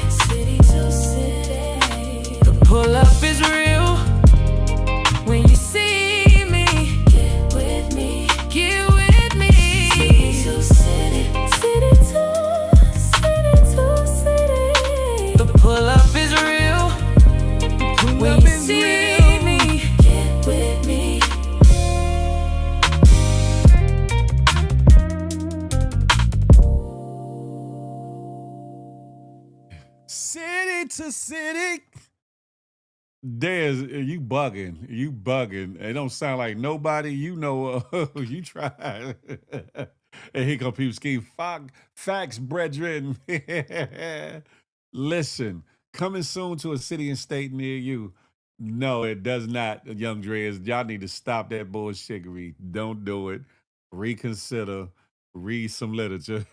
City to city. The pull up is real. When you see me, get with me, get with me. to city. There's you bugging. You bugging. It don't sound like nobody you know. You try. And here come people scheme. Facts, brethren. Listen, coming soon to a city and state near you. No, it does not, Young Dreads. Y'all need to stop that bullshittery. Don't do it. Reconsider. Read some literature.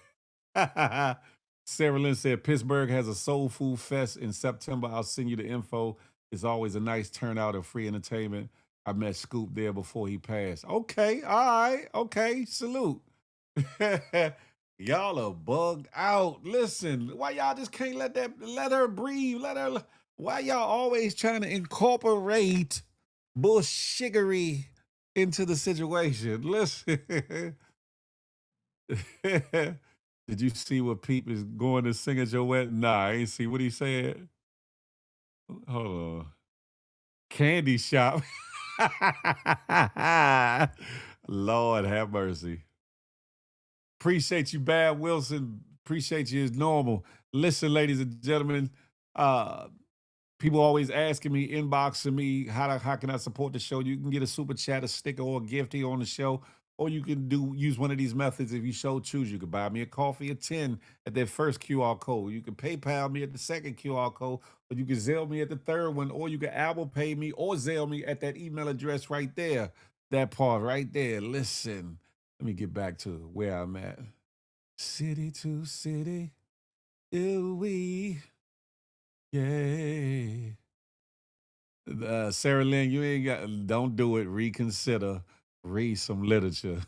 Sarah Lynn said Pittsburgh has a soul food fest in September. I'll send you the info. It's always a nice turnout of free entertainment. I met Scoop there before he passed. Okay, all right, okay, salute. Y'all are bugged out. Listen, why y'all just can't let her breathe? Why y'all always trying to incorporate bullshiggery into the situation? Listen. Did you see what Peep is going to sing at your wedding? Nah, I ain't see what he said. Hold on. Candy shop. Lord have mercy. Appreciate you, Bad Wilson. Appreciate you as normal. Listen, ladies and gentlemen, people always asking me, inboxing me, how can I support the show? You can get a super chat, a sticker, or a gift here on the show. Or you can use one of these methods if you so choose. You can buy me a coffee at 10 at that first QR code. You can PayPal me at the second QR code, or you can Zelle me at the third one, or you can Apple Pay me or Zelle me at that email address right there. That part right there. Listen, let me get back to where I'm at. City to city, we, yay. Sarah Lynn, you ain't got, don't do it. Reconsider. Read some literature.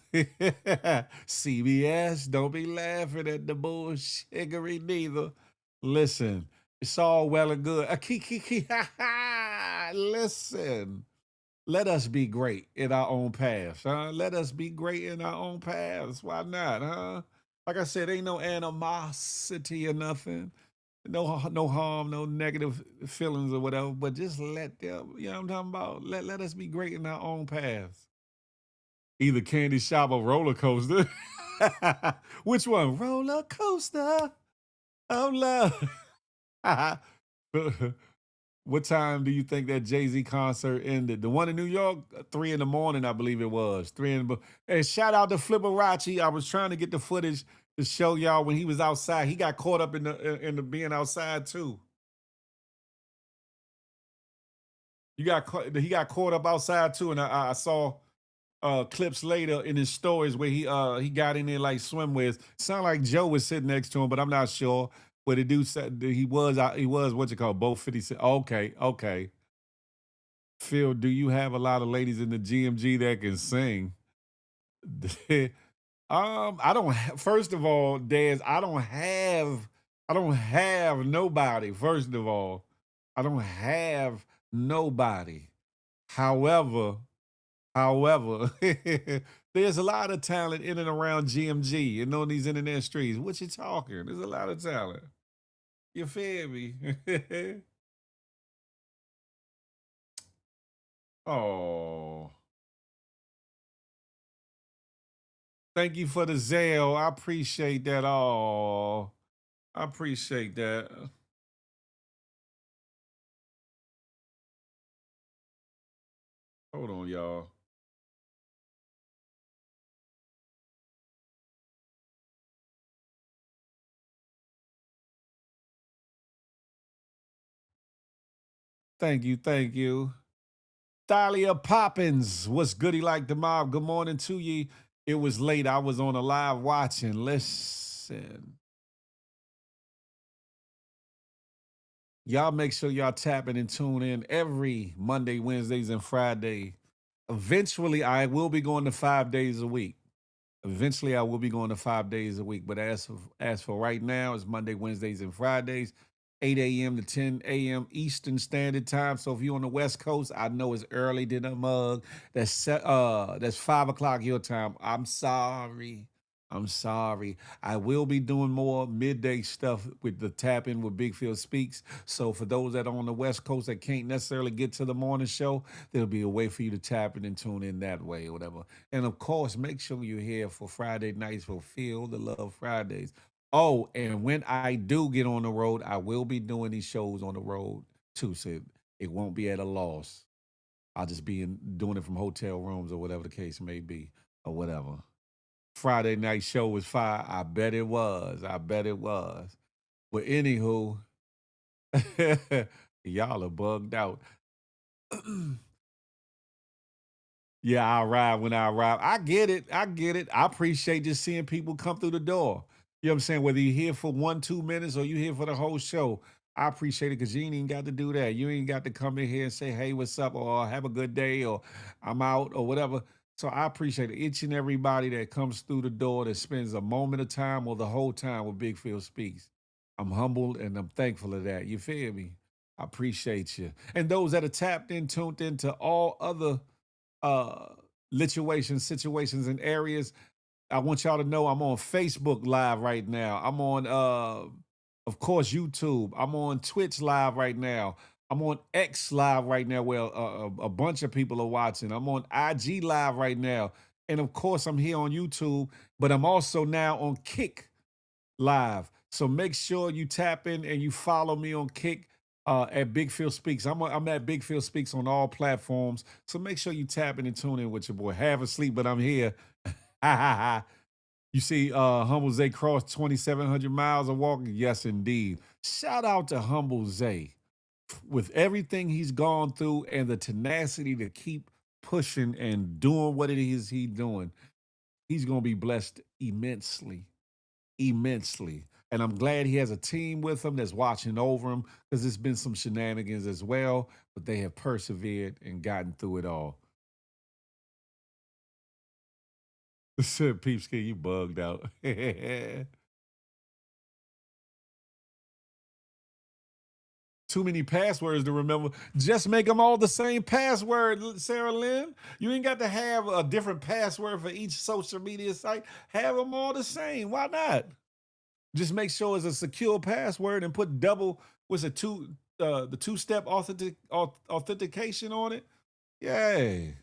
CBS, don't be laughing at the bullshiggery neither. Listen, it's all well and good. Listen, let us be great in our own paths, huh? Let us be great in our own paths. Why not, huh? Like I said, ain't no animosity or nothing. No harm, no negative feelings or whatever, but just let them, you know what I'm talking about? Let us be great in our own paths. Either candy shop or roller coaster. Which one? Roller coaster of love. What time do you think that Jay-Z concert ended? The one in New York, 3 in the morning, I believe it was. And shout out to Flipperacci. I was trying to get the footage to show y'all when he was outside. He got caught up in the being outside too. He got caught up outside too, and I saw clips later in his stories where he got in there like swimwears. Sound like Joe was sitting next to him, but I'm not sure. But the dude said that he was what you call both 50. Okay. Phil, do you have a lot of ladies in the GMG that can sing? I don't. First of all, Daz, I don't have nobody. First of all, I don't have nobody. However, there's a lot of talent in and around GMG and on these internet streets. What you talking? There's a lot of talent. You feel me? Oh. Thank you for the Zelle. I appreciate that. Oh, I appreciate that. Hold on, y'all. Thank you. Thalia Poppins, what's goody like the mob? Good morning to ye. It was late. I was on a live watching. Listen. Y'all make sure y'all tap in and tune in every Monday, Wednesdays, and Friday. Eventually, I will be going to 5 days a week. Eventually, I will be going to 5 days a week. But as for right now, it's Monday, Wednesdays, and Fridays, 8 a.m. to 10 a.m. Eastern Standard Time. So if you're on the West Coast, I know it's early than a mug. That's 5 o'clock your time. I'm sorry. I will be doing more midday stuff with the tap in with Big Phil Speaks. So for those that are on the West Coast that can't necessarily get to the morning show, there'll be a way for you to tap in and tune in that way or whatever. And of course, make sure you're here for Friday nights for Feel the Love Fridays. Oh, and when I do get on the road, I will be doing these shows on the road too. So it won't be at a loss. I'll just be doing it from hotel rooms or whatever the case may be, or whatever. Friday night show was fire. I bet it was. I bet it was. But anywho, y'all are bugged out. Yeah, I arrive when I arrive. I get it. I get it. I appreciate just seeing people come through the door. You know what I'm saying? Whether you're here for 1-2 minutes or you're here for the whole show, I appreciate it because you ain't even got to do that. You ain't got to come in here and say, hey, what's up? Or have a good day or I'm out or whatever. So I appreciate it. Each and everybody that comes through the door that spends a moment of time or the whole time with Big Phil Speaks. I'm humbled and I'm thankful of that. You feel me? I appreciate you. And those that are tapped in, tuned into all other situations and areas. I want y'all to know I'm on Facebook Live right now. I'm on, of course, YouTube. I'm on Twitch Live right now. I'm on X Live right now where a bunch of people are watching. I'm on IG Live right now. And of course, I'm here on YouTube, but I'm also now on Kick Live. So make sure you tap in and you follow me on Kick at Big Phil Speaks. I'm at Big Phil Speaks on all platforms. So make sure you tap in and tune in with your boy. Half asleep, but I'm here. You see Humble Zay crossed 2,700 miles of walking? Yes, indeed. Shout out to Humble Zay. With everything he's gone through and the tenacity to keep pushing and doing what it is he's doing, he's going to be blessed immensely. And I'm glad he has a team with him that's watching over him because there's been some shenanigans as well, but they have persevered and gotten through it all. Peepskin, you bugged out. Too many passwords to remember. Just make them all the same password, Sarah Lynn. You ain't got to have a different password for each social media site. Have them all the same. Why not? Just make sure it's a secure password and put double, the two-step authentication on it. Yay.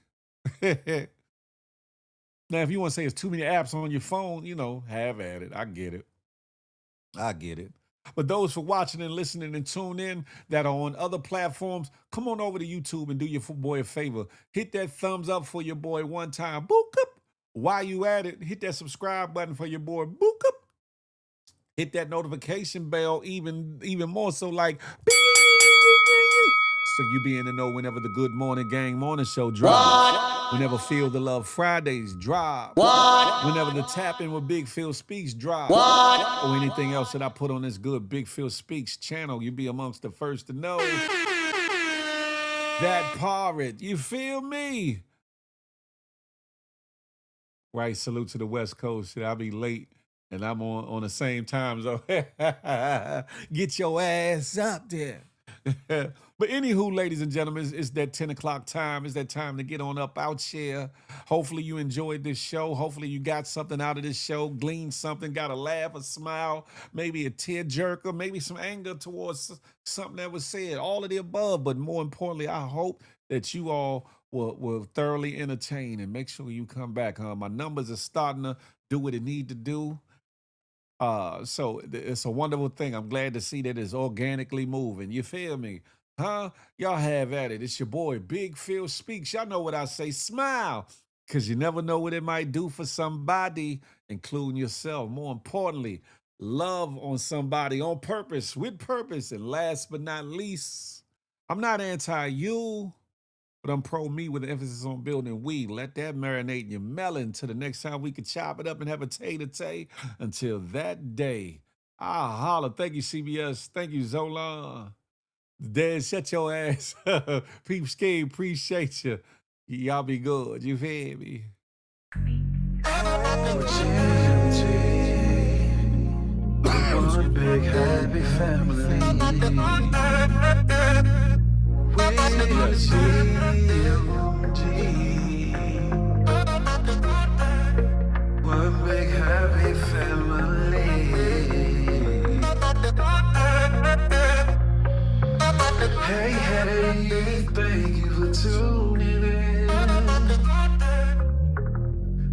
Now, if you want to say it's too many apps on your phone, have at it. I get it. But those for watching and listening and tune in that are on other platforms, come on over to YouTube and do your boy a favor. Hit that thumbs up for your boy one time. Book up. While you at it, hit that subscribe button for your boy. Book up. Hit that notification bell even more so like so you be in the know whenever the Good Morning Gang morning show drops. Whenever Feel the Love Fridays drop. Whenever the Tap In with Big Phil Speaks drop. Or anything else that I put on this good Big Phil Speaks channel, you be amongst the first to know. That pirate, you feel me? Right, salute to the West Coast. I'll be late. And I'm on the same time zone. Get your ass up there. But anywho, ladies and gentlemen, it's that 10 o'clock time. It's that time to get on up out here. Hopefully you enjoyed this show. Hopefully you got something out of this show, gleaned something, got a laugh, a smile, maybe a tear jerker, maybe some anger towards something that was said. All of the above. But more importantly, I hope that you all will thoroughly entertain and make sure you come back. My numbers are starting to do what it need to do. So it's a wonderful thing. I'm glad to see that it's organically moving. You feel me? Huh? Y'all have at it. It's your boy, Big Phil Speaks. Y'all know what I say. Smile, because you never know what it might do for somebody, including yourself. More importantly, love on somebody on purpose, with purpose. And last but not least, I'm not anti-you, but I'm pro-me with an emphasis on building we. Let that marinate in your melon till the next time we can chop it up and have a tay-to-tay. Until that day, I'll holler. Thank you, CBS. Thank you, Zola. Dad, shut your ass up. Peep Scheme, appreciate you. Y'all be good. You feel me? One big happy family. One big happy family. Hey, thank you for tuning in.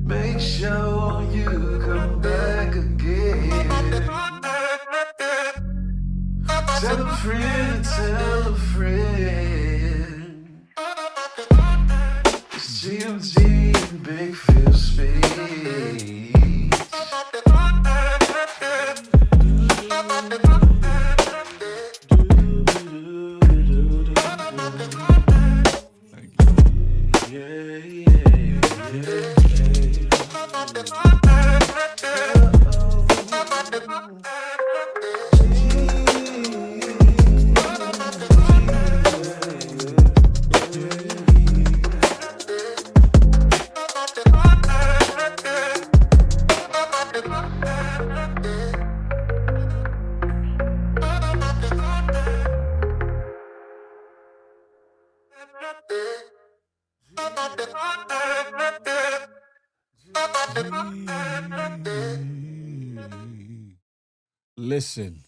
Make sure you come back again. Tell a friend, tell a friend. It's GMG and Big Phil Speed. Listen,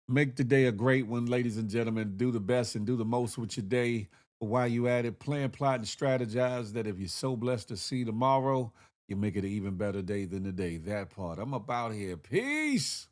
make the day a great one, ladies and gentlemen. Do the best and do the most with your day. But while you at it, plan, plot, and strategize that if you're so blessed to see tomorrow, you make it an even better day than the day. That part. I'm about here. Peace.